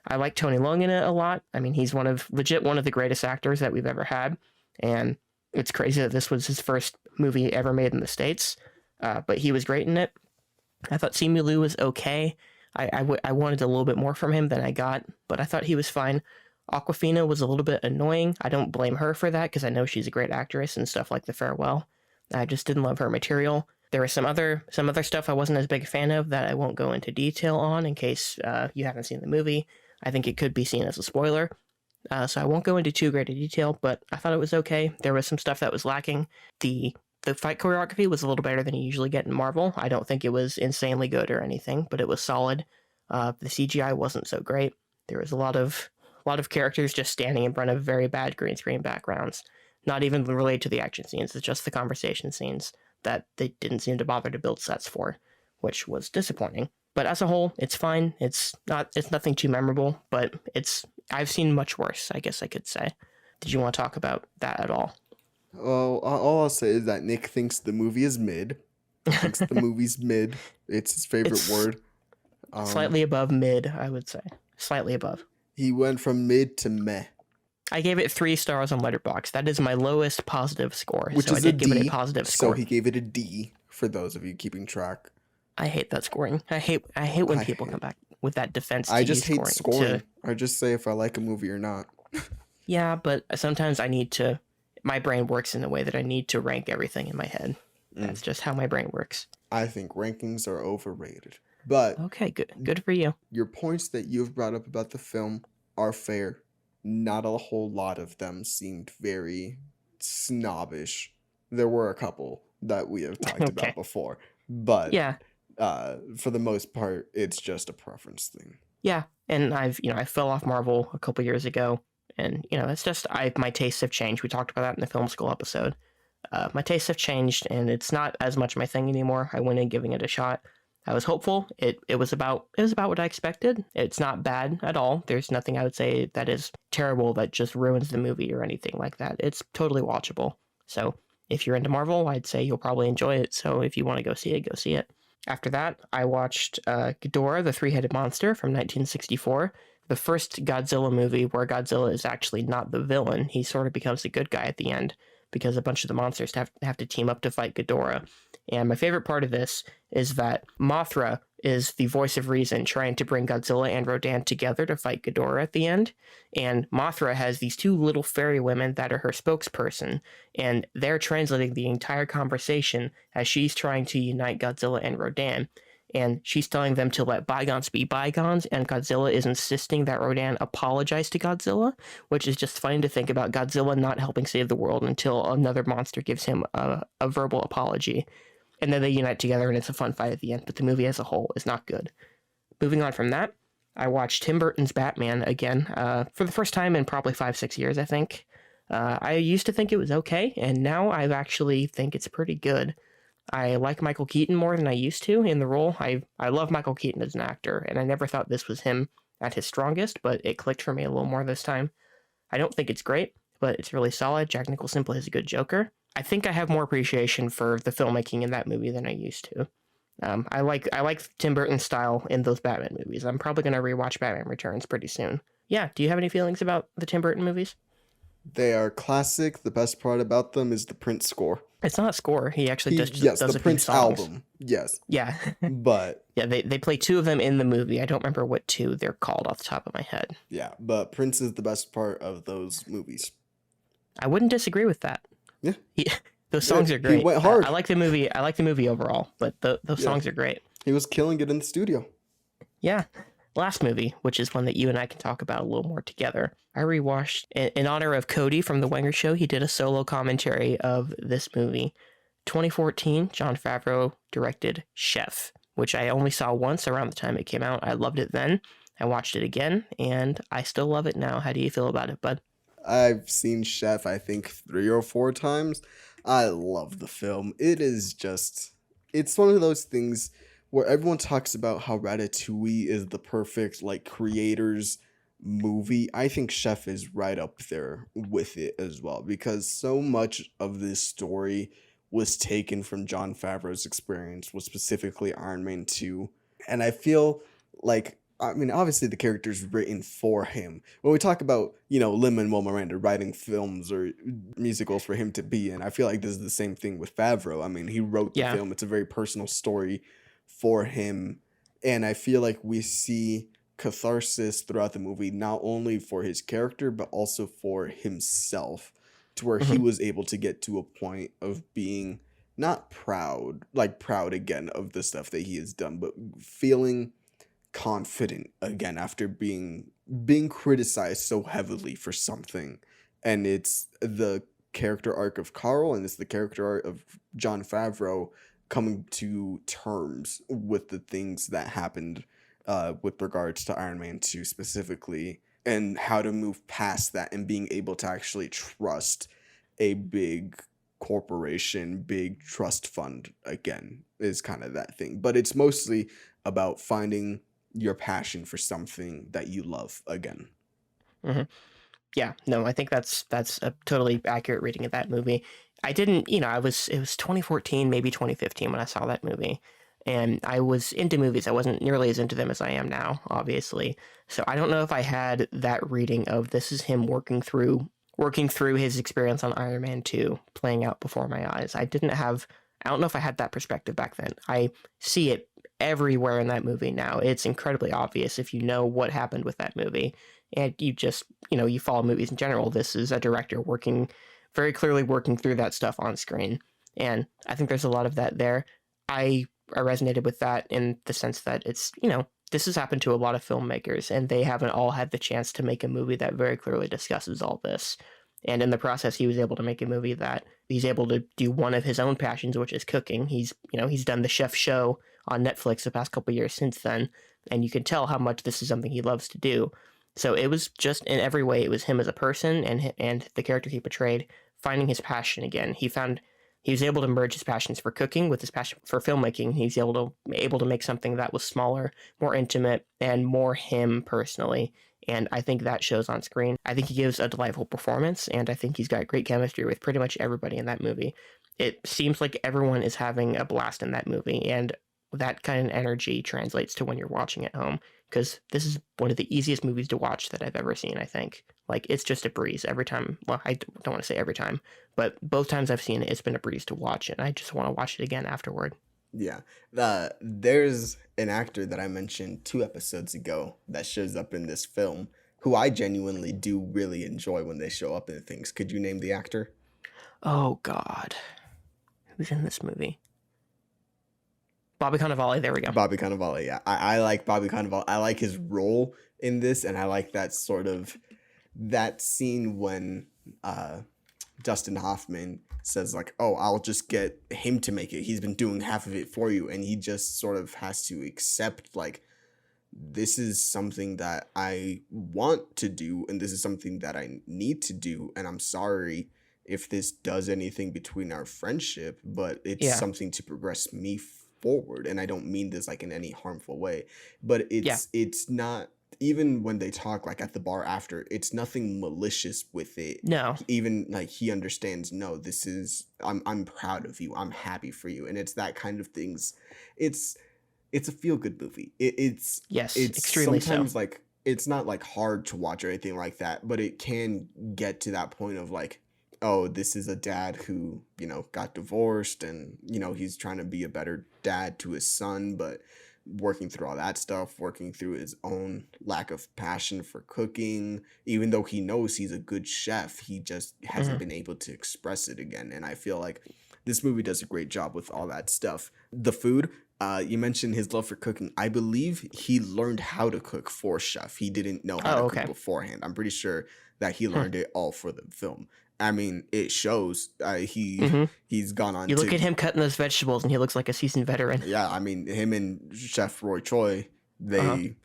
I like Tony Leung in it a lot. I mean, he's one of the greatest actors that we've ever had. And it's crazy that this was his first movie ever made in the States. But he was great in it. I thought Simu Liu was okay. I wanted a little bit more from him than I got, but I thought he was fine. Awkwafina was a little bit annoying. I don't blame her for that because I know she's a great actress and stuff like The Farewell. I just didn't love her material. There was some other stuff I wasn't as big a fan of that I won't go into detail on in case you haven't seen the movie. I think it could be seen as a spoiler. So I won't go into too great a detail, but I thought it was okay. There was some stuff that was lacking. The fight choreography was a little better than you usually get in Marvel. I don't think it was insanely good or anything, but it was solid. The CGI wasn't so great. There was a lot of characters just standing in front of very bad green screen backgrounds, not even related to the action scenes. It's just the conversation scenes that they didn't seem to bother to build sets for, which was disappointing. But as a whole, it's fine. It's nothing too memorable, but I've seen much worse, I guess I could say. Did you want to talk about that at all? Well, all I'll say is that Nick thinks the movie is mid. Thinks the movie's mid. It's his favorite word. Slightly above mid, I would say. Slightly above. He went from mid to meh. I gave it 3 stars on Letterboxd. That is my lowest positive score. Which so is I did give it a positive score. So he gave it a D for those of you keeping track. I hate that scoring. I hate when people come back with that defense. I just hate scoring. I just say if I like a movie or not. Yeah, but sometimes my brain works in a way that I need to rank everything in my head. That's just how my brain works. I think rankings are overrated. But okay, good for you. Your points that you've brought up about the film are fair. Not a whole lot of them seemed very snobbish. There were a couple that we have talked about before, but yeah, for the most part, it's just a preference thing. Yeah, and I fell off Marvel a couple years ago, and it's just my tastes have changed. We talked about that in the film school episode. My tastes have changed, and it's not as much my thing anymore. I went in giving it a shot. I was hopeful. It was about what I expected. It's not bad at all. There's nothing I would say that is terrible that just ruins the movie or anything like that. It's totally watchable. So if you're into Marvel, I'd say you'll probably enjoy it. So if you want to go see it, go see it. After that, I watched Ghidorah, the Three-Headed Monster from 1964, the first Godzilla movie where Godzilla is actually not the villain. He sort of becomes the good guy at the end because a bunch of the monsters have to team up to fight Ghidorah. And my favorite part of this is that Mothra is the voice of reason trying to bring Godzilla and Rodan together to fight Ghidorah at the end. And Mothra has these two little fairy women that are her spokesperson, and they're translating the entire conversation as she's trying to unite Godzilla and Rodan. And she's telling them to let bygones be bygones, and Godzilla is insisting that Rodan apologize to Godzilla, which is just funny to think about Godzilla not helping save the world until another monster gives him a verbal apology. And then they unite together, and it's a fun fight at the end, but the movie as a whole is not good. Moving on from that, I watched Tim Burton's Batman again for the first time in probably 5-6 years, I think. I used to think it was okay, and now I actually think it's pretty good. I like Michael Keaton more than I used to in the role. I love Michael Keaton as an actor, and I never thought this was him at his strongest, but it clicked for me a little more this time. I don't think it's great, but it's really solid. Jack Nicholson plays a good Joker. I think I have more appreciation for the filmmaking in that movie than I used to. I like Tim Burton's style in those Batman movies. I'm probably going to rewatch Batman Returns pretty soon. Yeah, do you have any feelings about the Tim Burton movies? They are classic. The best part about them is the Prince score. It's not a score. He actually Yes, does the a few Prince songs. album. Yes, Yeah. but Yeah, they play two of them in the movie. I don't remember what two they're called off the top of my head. yeah, but Prince is the best part of those movies. I wouldn't disagree with that. Yeah. Those songs are great. He went hard. I like the movie. I like the movie overall, but those songs are great. He was killing it in the studio. Yeah. Last movie, which is one that you and I can talk about a little more together. I rewatched in honor of Cody from The Wenger Show. He did a solo commentary of this movie. 2014, Jon Favreau directed Chef, which I only saw once around the time it came out. I loved it then. I watched it again, and I still love it now. How do you feel about it, bud? I've seen Chef, I think, 3 or 4 times. I love the film. It is just, it's one of those things where everyone talks about how Ratatouille is the perfect, like, creator's movie. I think Chef is right up there with it as well, because so much of this story was taken from Jon Favreau's experience, was specifically Iron Man 2. And I feel like, I mean, obviously the character's written for him. When we talk about, Lin-Manuel Miranda writing films or musicals for him to be in, I feel like this is the same thing with Favreau. I mean, he wrote the film. It's a very personal story for him. And I feel like we see catharsis throughout the movie, not only for his character, but also for himself, to where he was able to get to a point of being not proud again of the stuff that he has done, but feeling confident again after being criticized so heavily for something. And it's the character arc of Carl, and it's the character arc of Jon Favreau coming to terms with the things that happened with regards to Iron Man 2 specifically, and how to move past that and being able to actually trust a big corporation, big trust fund again, is kind of that thing. But it's mostly about finding your passion for something that you love again. Mm-hmm. Yeah, no, I think that's a totally accurate reading of that movie. I didn't, it was 2014, maybe 2015 when I saw that movie. And I was into movies. I wasn't nearly as into them as I am now, obviously. So I don't know if I had that reading of this is him working through his experience on Iron Man 2 playing out before my eyes. I don't know if I had that perspective back then. I see it everywhere in that movie now. It's incredibly obvious if you know what happened with that movie. And you just, you follow movies in general. This is a director very clearly working through that stuff on screen. And I think there's a lot of that there. I resonated with that in the sense that it's, this has happened to a lot of filmmakers, and they haven't all had the chance to make a movie that very clearly discusses all this. And in the process, he was able to make a movie that he's able to do one of his own passions, which is cooking. He's done the Chef show on Netflix the past couple of years since then, and you can tell how much this is something he loves to do. So it was just, in every way, it was him as a person and the character he portrayed finding his passion again. He was able to merge his passions for cooking with his passion for filmmaking. He was able to make something that was smaller, more intimate, and more him personally. And I think that shows on screen. I think he gives a delightful performance, and I think he's got great chemistry with pretty much everybody in that movie. It seems like everyone is having a blast in that movie, and that kind of energy translates to when you're watching at home, because this is one of the easiest movies to watch that I've ever seen, I think. Like, it's just a breeze every time. Well, I don't want to say every time, but both times I've seen it, it's been a breeze to watch, and I just want to watch it again afterward. Yeah. There's an actor that I mentioned 2 episodes ago that shows up in this film who I genuinely do really enjoy when they show up in things. Could you name the actor? Oh, God. Who's in this movie? Bobby Cannavale, there we go. Bobby Cannavale, yeah. I like Bobby Cannavale. I like his role in this, and I like that sort of that scene when Dustin Hoffman says like, "Oh, I'll just get him to make it. He's been doing half of it for you," and he just sort of has to accept like this is something that I want to do, and this is something that I need to do, and I'm sorry if this does anything between our friendship, but it's Yeah. something to progress me forward, and I don't mean this like in any harmful way, but Yeah. it's not, even when they talk like at the bar after, it's nothing malicious with it. No. Even like he understands, no, this is, I'm proud of you, I'm happy for you, and it's that kind of things. It's a feel good movie. Yes, It's extremely so. sometimes like it's not like hard to watch or anything like that, but it can get to that point of like, oh, this is a dad who, got divorced, and he's trying to be a better dad to his son, but working through all that stuff, working through his own lack of passion for cooking, even though he knows he's a good chef, he just hasn't been able to express it again. And I feel like this movie does a great job with all that stuff. The food, you mentioned his love for cooking. I believe he learned how to cook for chef. He didn't know how to cook beforehand. I'm pretty sure that he learned it all for the film. I mean, it shows. He's gone on. You look at him cutting those vegetables, and he looks like a seasoned veteran. Yeah, I mean, him and Chef Roy Choi, they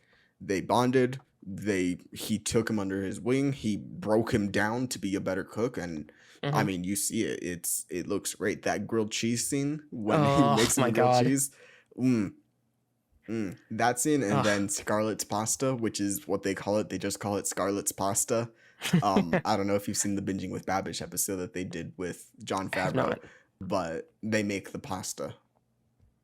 bonded. He took him under his wing. He broke him down to be a better cook, and I mean, you see it. It looks great. That grilled cheese scene when he makes some grilled cheese. That scene, and then Scarlett's pasta, which is what they call it. They just call it Scarlett's pasta. I don't know if you've seen the Binging with Babish episode that they did with Jon Favreau, but they make the pasta.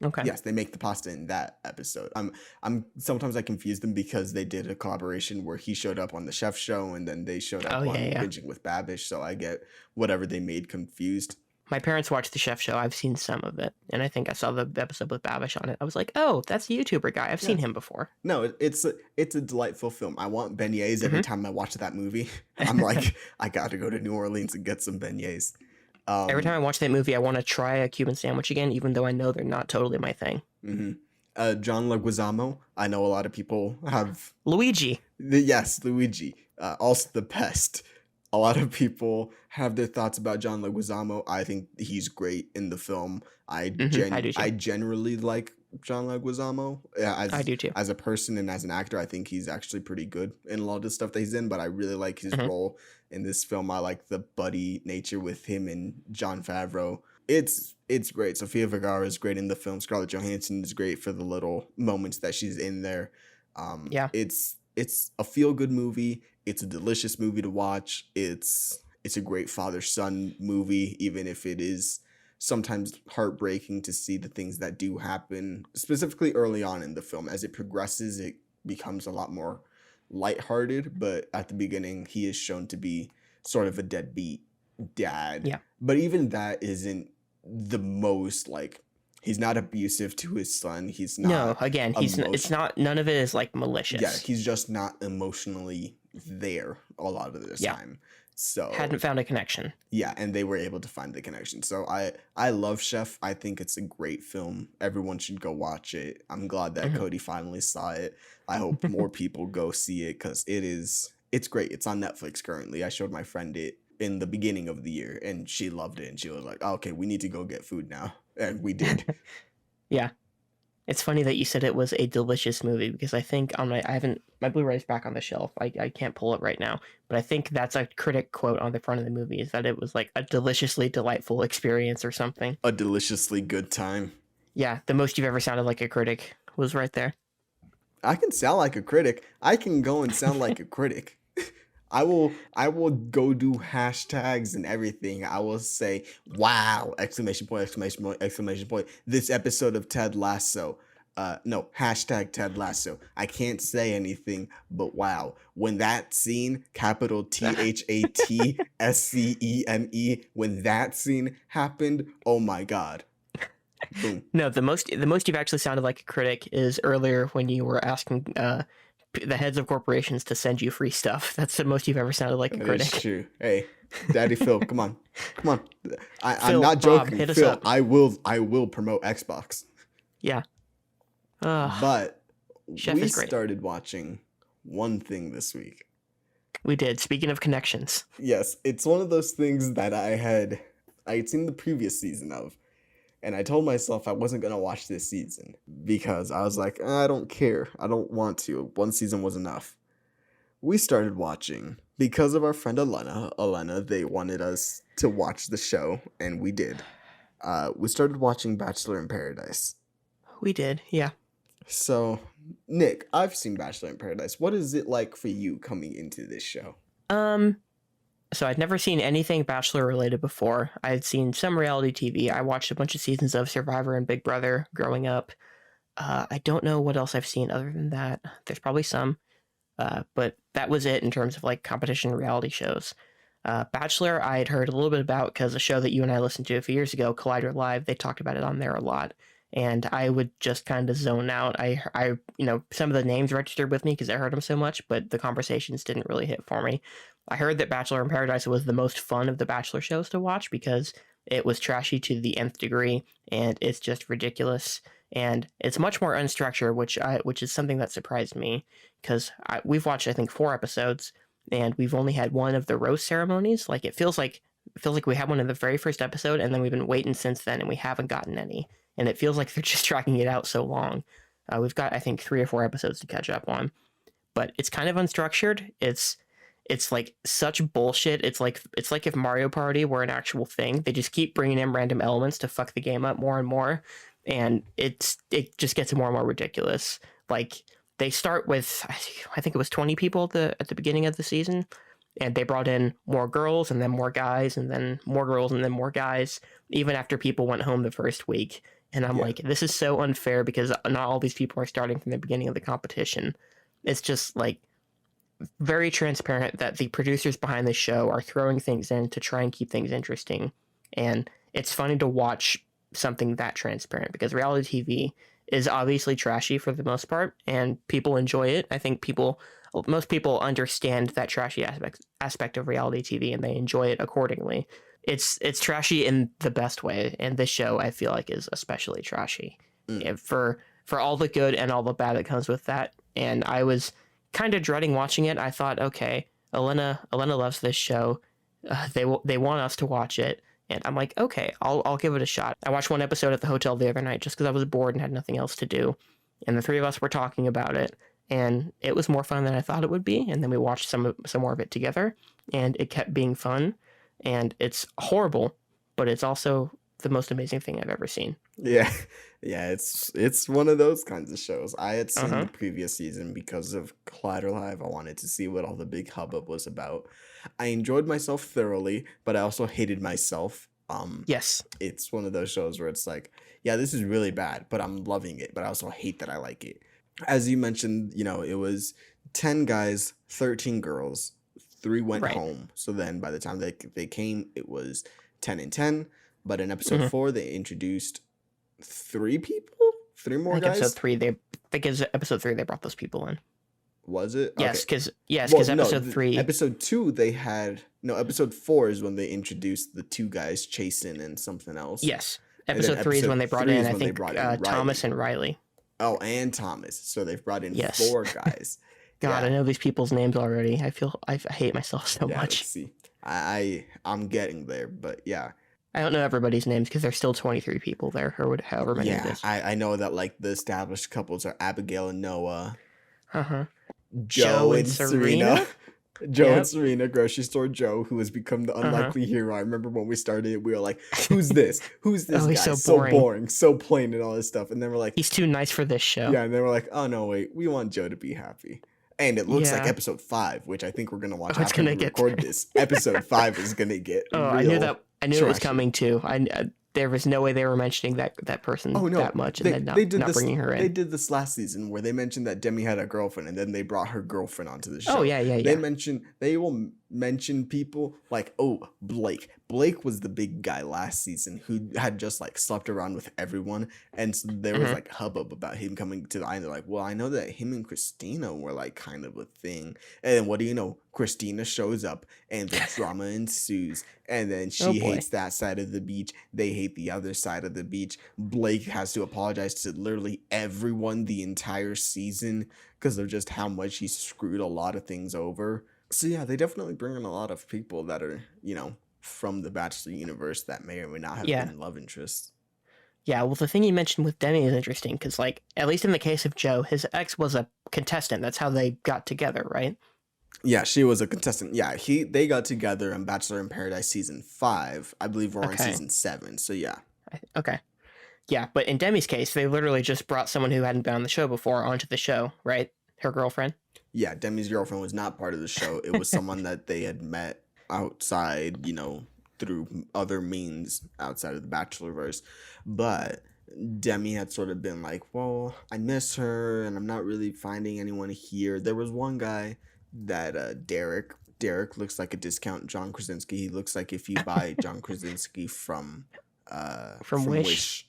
Okay. Yes, they make the pasta in that episode. I'm sometimes I confuse them because they did a collaboration where he showed up on the Chef Show and then they showed up on Binging with Babish, so I get whatever they made confused. My parents watched the Chef Show. I've seen some of it, and I think I saw the episode with Babish on it. I was like, "Oh, that's the YouTuber guy. I've seen him before." No, it's a delightful film. I want beignets every time I watch that movie. I'm like, I got to go to New Orleans and get some beignets. Every time I watch that movie, I want to try a Cuban sandwich again, even though I know they're not totally my thing. John Leguizamo. I know a lot of people have Luigi. Yes, Luigi. Also the Pest. A lot of people have their thoughts about John Leguizamo. I think he's great in the film. I do too. I generally like John Leguizamo. I do too. As a person and as an actor, I think he's actually pretty good in a lot of the stuff that he's in, but I really like his role in this film. I like the buddy nature with him and Jon Favreau. It's great. Sofia Vergara is great in the film. Scarlett Johansson is great for the little moments that she's in there. It's a feel-good movie. It's a delicious movie to watch. It's a great father-son movie, even if it is sometimes heartbreaking to see the things that do happen, specifically early on in the film. As it progresses, it becomes a lot more lighthearted, but at the beginning, he is shown to be sort of a deadbeat dad. Yeah. But even that isn't the most, like, he's not abusive to his son. He's not. No, again, it's not, none of it is like malicious. Yeah, he's just not emotionally there a lot of the time. So hadn't found a connection. Yeah, and they were able to find the connection. So I love Chef. I think it's a great film. Everyone should go watch it. I'm glad that Cody finally saw it. I hope more people go see it because it's great. It's on Netflix currently. I showed my friend it in the beginning of the year and she loved it and she was like, oh, okay, we need to go get food now. And we did. Yeah. It's funny that you said it was a delicious movie because I think on my Blu-ray's back on the shelf. I can't pull it right now, but I think that's a critic quote on the front of the movie is that it was like a deliciously delightful experience or something. A deliciously good time. Yeah, the most you've ever sounded like a critic was right there. I can sound like a critic. I can go and sound like a critic. I will go do hashtags and everything. I will say, wow, exclamation point, exclamation point, exclamation point. This episode of Ted Lasso. No, hashtag Ted Lasso. I can't say anything, but wow. When that scene, capital THATSCENE, when that scene happened, oh my God. Boom. No, the most you've actually sounded like a critic is earlier when you were asking the heads of corporations to send you free stuff. That's the most you've ever sounded like a critic. It's true. Hey, Daddy Phil, come on. I'm Phil, not joking. Bob, hit us Phil, up. I will promote Xbox. Yeah. But Chef we is great. started watching one thing this week. We did. Speaking of connections. Yes, it's one of those things that I had seen the previous season of. And I told myself I wasn't going to watch this season because I was like, I don't care. I don't want to. One season was enough. We started watching because of our friend Elena, they wanted us to watch the show, and we did. We started watching Bachelor in Paradise. We did, yeah. So, Nick, I've seen Bachelor in Paradise. What is it like for you coming into this show? So I'd never seen anything Bachelor related before. I had seen some reality TV. I watched a bunch of seasons of Survivor and Big Brother growing up. I don't know what else I've seen other than that. There's probably some. But that was it in terms of like competition reality shows. Bachelor, I had heard a little bit about because a show that you and I listened to a few years ago, Collider Live, they talked about it on there a lot. And I would just kind of zone out. I some of the names registered with me because I heard them so much, but the conversations didn't really hit for me. I heard that Bachelor in Paradise was the most fun of the Bachelor shows to watch because it was trashy to the nth degree, and it's just ridiculous. And it's much more unstructured, which is something that surprised me because we've watched, I think, 4 episodes, and we've only had one of the roast ceremonies. Like it feels like we had one in the very first episode, and then we've been waiting since then, and we haven't gotten any. And it feels like they're just dragging it out so long. We've got, I think, 3 or 4 episodes to catch up on, but it's kind of unstructured. It's like such bullshit. It's like if Mario Party were an actual thing. They just keep bringing in random elements to fuck the game up more and more, and it just gets more and more ridiculous. Like they start with, I think it was 20 people at the beginning of the season, and they brought in more girls and then more guys and then more girls and then more guys, even after people went home the first week. And I'm like, this is so unfair because not all these people are starting from the beginning of the competition. It's just like very transparent that the producers behind the show are throwing things in to try and keep things interesting. And it's funny to watch something that transparent because reality TV is obviously trashy for the most part, and people enjoy it. I think most people understand that trashy aspect of reality TV, and they enjoy it accordingly. It's trashy in the best way, and this show I feel like is especially trashy for all the good and all the bad that comes with that. And I was kind of dreading watching it. I thought, okay, Elena loves this show. They want us to watch it, and I'm like, okay, I'll give it a shot. I watched one episode at the hotel the other night just because I was bored and had nothing else to do, and the 3 of us were talking about it, and it was more fun than I thought it would be. And then we watched some more of it together, and it kept being fun. And it's horrible, but it's also the most amazing thing I've ever seen. Yeah, it's one of those kinds of shows. I had seen the previous season because of Collider Live. I wanted to see what all the big hubbub was about. I enjoyed myself thoroughly, but I also hated myself. Yes. It's one of those shows where it's like, yeah, this is really bad, but I'm loving it, but I also hate that I like it. As you mentioned, it was 10 guys, 13 girls. 3 went home. So then by the time they came, it was 10 and 10. But in episode 4, they introduced 3 people? 3 more guys? Episode 3, episode 3, they brought those people in. Was it? Yes, because episode 3. Episode 2, they had... No, episode 4 is when they introduced the 2 guys, Chasen and something else. Yes. Episode 3 is when they brought in, I think, Thomas and Riley. Oh, and Thomas. So they've brought in 4 guys. God, yeah. I know these people's names already. I hate myself so much. Let's see. I'm getting there, but yeah. I don't know everybody's names because there's still 23 people there, or however many it is. I know that like the established couples are Abigail and Noah. Joe and Serena. Joe and Serena, grocery store Joe, who has become the unlikely hero. I remember when we started, we were like, who's this? Who's this guy? He's so boring, so plain and all this stuff. And then we're like, he's too nice for this show. Yeah, and then we're like, oh no, wait, we want Joe to be happy. And it looks like episode 5, which I think we're gonna watch after we record this. Episode 5 is gonna get. I knew it was coming too. there was no way they were mentioning that person Oh no, that much and then they did not this. bringing her They in. did this last season where they mentioned that Demi had a girlfriend, and then they brought her girlfriend onto the Oh show. yeah, yeah, yeah. They will mention people like, oh, Blake. Blake was the big guy last season who had just like slept around with everyone, and so there was like hubbub about him coming to the island. They're like, well, I know that him and Christina were like kind of a thing, and then what do you know? Christina shows up, and the drama ensues, and then she hates that side of the beach. They hate the other side of the beach. Blake has to apologize to literally everyone the entire season because of just how much he screwed a lot of things over. So yeah, they definitely bring in a lot of people that are, from the Bachelor universe that may or may not have been love interests. Yeah, well, the thing you mentioned with Demi is interesting because, like, at least in the case of Joe, his ex was a contestant. That's how they got together, right? Yeah, she was a contestant. Yeah, they got together in Bachelor in Paradise season 5. I believe we're on season 7. So yeah. Okay. Yeah, but in Demi's case, they literally just brought someone who hadn't been on the show before onto the show, right? Her girlfriend. Yeah, Demi's girlfriend was not part of the show. It was someone that they had met outside, through other means outside of the Bachelorverse. But Demi had sort of been like, well, I miss her and I'm not really finding anyone here. There was one guy that Derek looks like a discount John Krasinski. He looks like if you buy John Krasinski from Wish.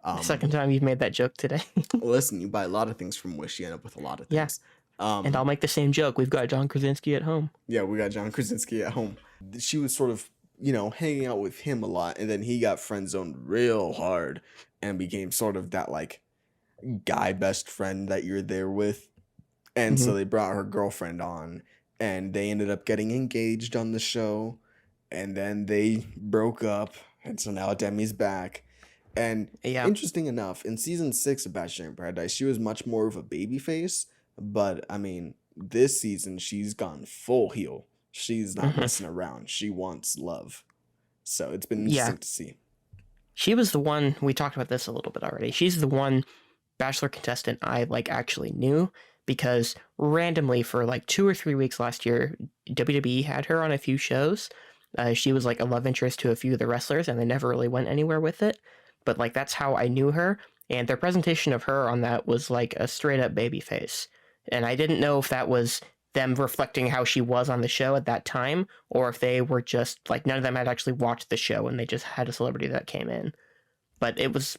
The second time you've made that joke today. Listen, you buy a lot of things from Wish, you end up with a lot of things. Yeah. And I'll make the same joke. We've got John Krasinski at home. Yeah, we got John Krasinski at home. She was sort of, hanging out with him a lot, and then he got friend zoned real hard and became sort of that like guy best friend that you're there with. And so they brought her girlfriend on, and they ended up getting engaged on the show, and then they broke up, and so now Demi's back. And interesting enough, in season 6 of Bachelor in Paradise, she was much more of a baby face, but I mean, this season she's gone full heel. She's not messing around. She wants love. So it's been interesting to see. She was the one, we talked about this a little bit already. She's the one Bachelor contestant I actually knew, because randomly for 2 or 3 weeks last year, WWE had her on a few shows. She was a love interest to a few of the wrestlers, and they never really went anywhere with it. But that's how I knew her, and their presentation of her on that was a straight up baby face. And I didn't know if that was them reflecting how she was on the show at that time, or if they were just none of them had actually watched the show and they just had a celebrity that came in. But it was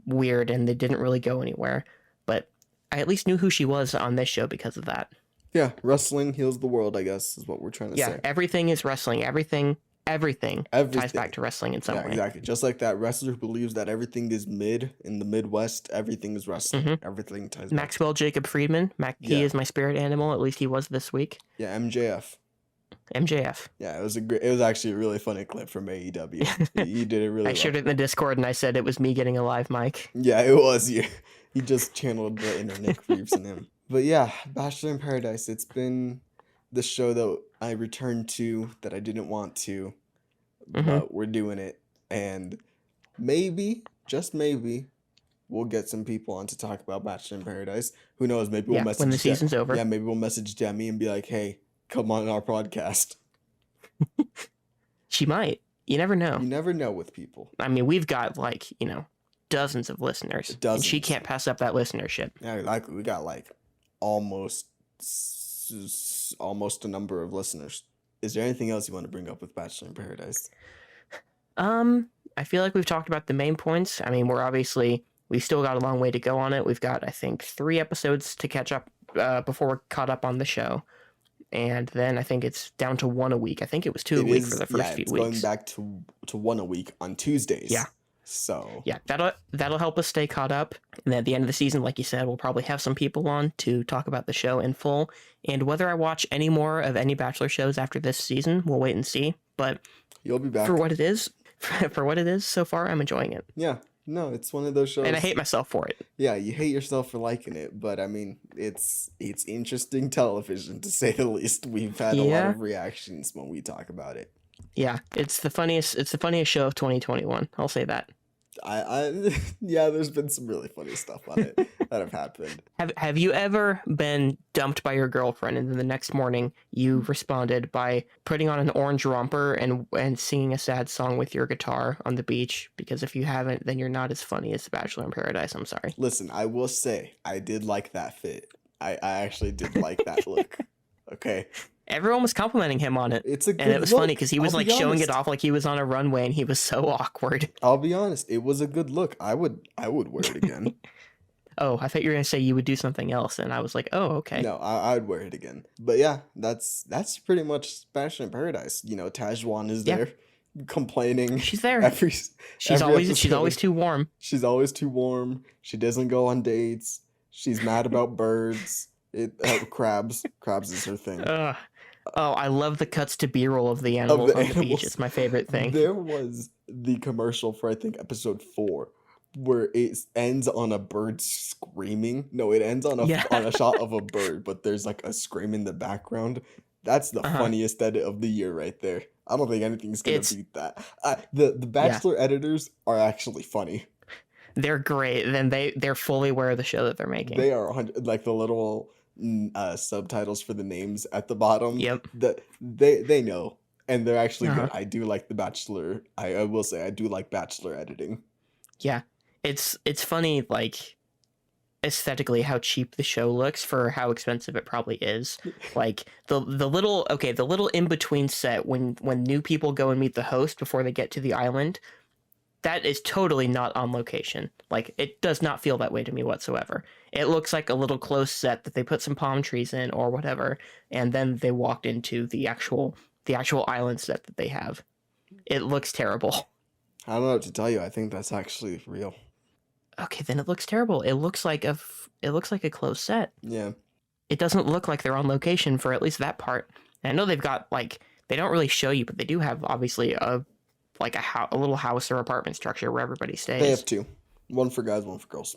weird, and they didn't really go anywhere. But I at least knew who she was on this show because of that. Yeah, wrestling heals the world, I guess, is what we're trying to say. Yeah, everything is wrestling. Everything ties back to wrestling in some way. Exactly. Just like that wrestler who believes that everything is mid in the Midwest, everything is wrestling. Everything ties back. Maxwell Jacob Friedman. He is my spirit animal. At least he was this week. Yeah, MJF. Yeah, it was actually a really funny clip from AEW. He did it really well. I shared it in the Discord and I said it was me getting a live mic. Yeah, it was you. He just channeled the inner Nick Reeves in him. But yeah, Bachelor in Paradise, it's been the show that I returned to that I didn't want to, but we're doing it. And maybe, just maybe, we'll get some people on to talk about Bachelor in Paradise. Who knows? Maybe we'll message when the season's over. Yeah, maybe we'll message Demi and be like, hey, come on our podcast. She might. You never know. You never know with people. I mean, we've got dozens of listeners. Dozens. And she can't pass up that listenership. Yeah, likely. We got almost a number of listeners. Is there anything else you want to bring up with Bachelor in Paradise? I feel like we've talked about the main points. I mean, we still got a long way to go on it. We've got, I think, 3 episodes to catch up before we're caught up on the show. And then I think it's down to 1 a week. I think it was 2 a week for the first few weeks. Going back to 1 a week on Tuesdays. Yeah. So yeah, that'll help us stay caught up. And at the end of the season, like you said, we'll probably have some people on to talk about the show in full. And whether I watch any more of any Bachelor shows after this season, we'll wait and see. But you'll be back for what it is. So far, I'm enjoying it. Yeah, no, it's one of those shows, and I hate myself for it. Yeah, you hate yourself for liking it, but I mean, it's interesting television to say the least. We've had a lot of reactions when we talk about it. Yeah, it's the funniest show of 2021. I'll say that. Yeah, there's been some really funny stuff on it that have happened. Have you ever been dumped by your girlfriend and then the next morning you responded by putting on an orange romper and singing a sad song with your guitar on the beach? Because if you haven't, then you're not as funny as the Bachelor in Paradise. I'm sorry. Listen, I will say I did like that fit. I actually did like that look. Okay. Everyone was complimenting him on it. It's a good and it was look. funny because he was I'll like be showing it honest. off like he was on a runway and he was so awkward. I'll be honest. It was a good look. I would wear it again. Oh, I thought you were gonna say you would do something else, and I was like, oh, okay. No, I'd wear it again. But yeah, that's pretty much Bachelor in Paradise. You know, Tajwan is there complaining. She's there. She's every always episode. too warm. She's always too warm. She doesn't go on dates. She's mad about birds. Crabs. Crabs is her thing. Oh, I love the cuts to B-roll of the animals on the beach. It's my favorite thing. There was the commercial for, I think, episode 4, where it ends on a bird screaming. No, it ends on a shot of a bird, but there's like a scream in the background. That's the funniest edit of the year right there. I don't think anything's gonna beat that. The Bachelor editors are actually funny. They're great. Then they're fully aware of the show that they're making. They are like the little subtitles for the names at the bottom. Yep. They know, and they're actually good. I do like the Bachelor. I will say I do like Bachelor editing. Yeah, it's funny, like aesthetically how cheap the show looks for how expensive it probably is. Like the little in between set when new people go and meet the host before they get to the island. That is totally not on location. Like, it does not feel that way to me whatsoever. It looks like a little close set that they put some palm trees in or whatever, and then they walked into the actual island set that they have. It looks terrible. I don't know what to tell you. I think that's actually real. Okay, then it looks terrible. It looks like a closed set. Yeah. It doesn't look like they're on location for at least that part. And I know they've got, like, they don't really show you, but they do have obviously a little house or apartment structure where everybody stays. They have 2. One for guys, one for girls.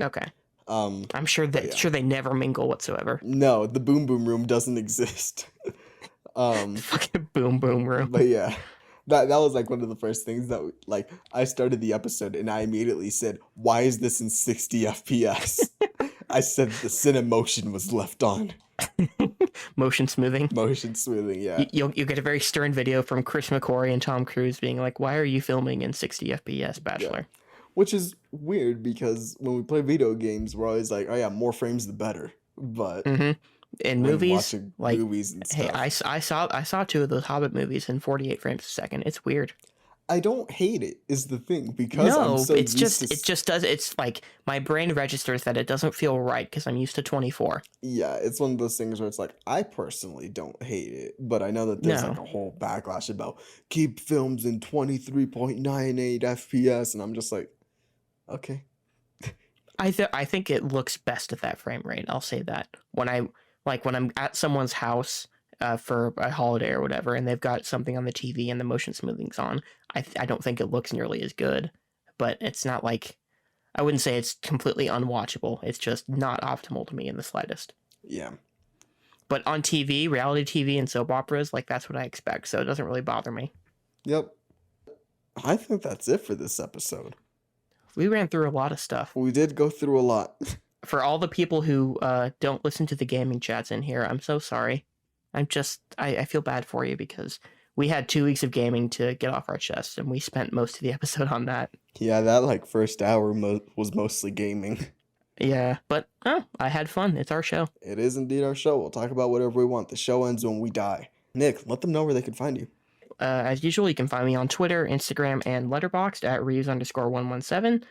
Okay. I'm sure they never mingle whatsoever. No, the boom boom room doesn't exist. Fucking boom boom room. But yeah. That was like one of the first things that like I started the episode and I immediately said, "Why is this in 60 FPS?" I said the Cinemotion was left on. Motion smoothing. Motion smoothing, yeah. You'll get a very stern video from Chris McQuarrie and Tom Cruise being like, "Why are you filming in 60 FPS, Bachelor?" Yeah. Which is weird because when we play video games, we're always like, "Oh yeah, more frames the better." But in movies, like movies and stuff. Hey, I saw 2 of those Hobbit movies in 48 frames a second. It's weird. I don't hate it, is the thing, because I'm so it just does. It's like my brain registers that it doesn't feel right because I'm used to 24. Yeah, it's one of those things where it's like, I personally don't hate it, but I know that there's like a whole backlash about keep films in 23.98 FPS, and I'm just like, okay. I think it looks best at that frame rate. I'll say that when I'm at someone's house for a holiday or whatever, and they've got something on the TV and the motion smoothing's on, I don't think it looks nearly as good. But it's not like, I wouldn't say it's completely unwatchable. It's just not optimal to me in the slightest. Yeah. But on TV, reality TV and soap operas, like that's what I expect. So it doesn't really bother me. Yep. I think that's it for this episode. We ran through a lot of stuff. We did go through a lot. For all the people who don't listen to the gaming chats in here, I'm so sorry. I feel bad for you because we had 2 weeks of gaming to get off our chests, and we spent most of the episode on that. Yeah, that like first hour was mostly gaming. Yeah, but I had fun. It's our show. It is indeed our show. We'll talk about whatever we want. The show ends when we die. Nick, let them know where they can find you. As usual, you can find me on Twitter, Instagram, and Letterboxd at Reeves_117.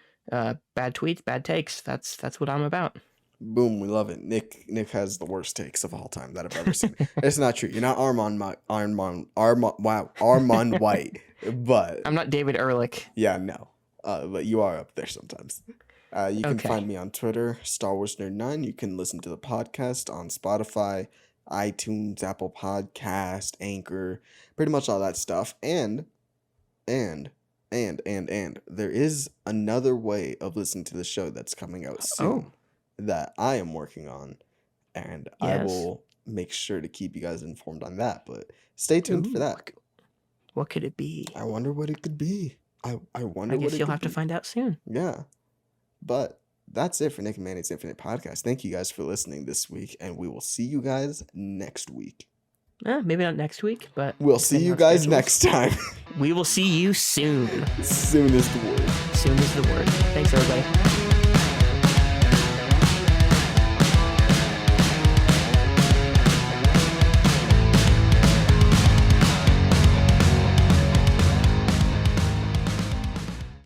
Bad tweets, bad takes. That's what I'm about. Boom, we love it. Nick has the worst takes of all time that I've ever seen. It's not true. You're not Armand White, but I'm not David Ehrlich. Yeah, no. But you are up there sometimes. You can find me on Twitter, Star Wars Nerd 9. You can listen to the podcast on Spotify, iTunes, Apple Podcast, Anchor, pretty much all that stuff. And there is another way of listening to the show that's coming out soon that I am working on, and I will make sure to keep you guys informed on that, but stay tuned for that. What could it be? I wonder what it could be. I wonder. I guess you'll have to find out soon. Yeah, but that's it for Nick and Manny's Infinite Podcast. Thank you guys for listening this week, and we will see you guys next week. Maybe not next week, but we'll see you guys schedules. Next time. We will see you soon. Soon is the word. Soon is the word. Thanks, everybody.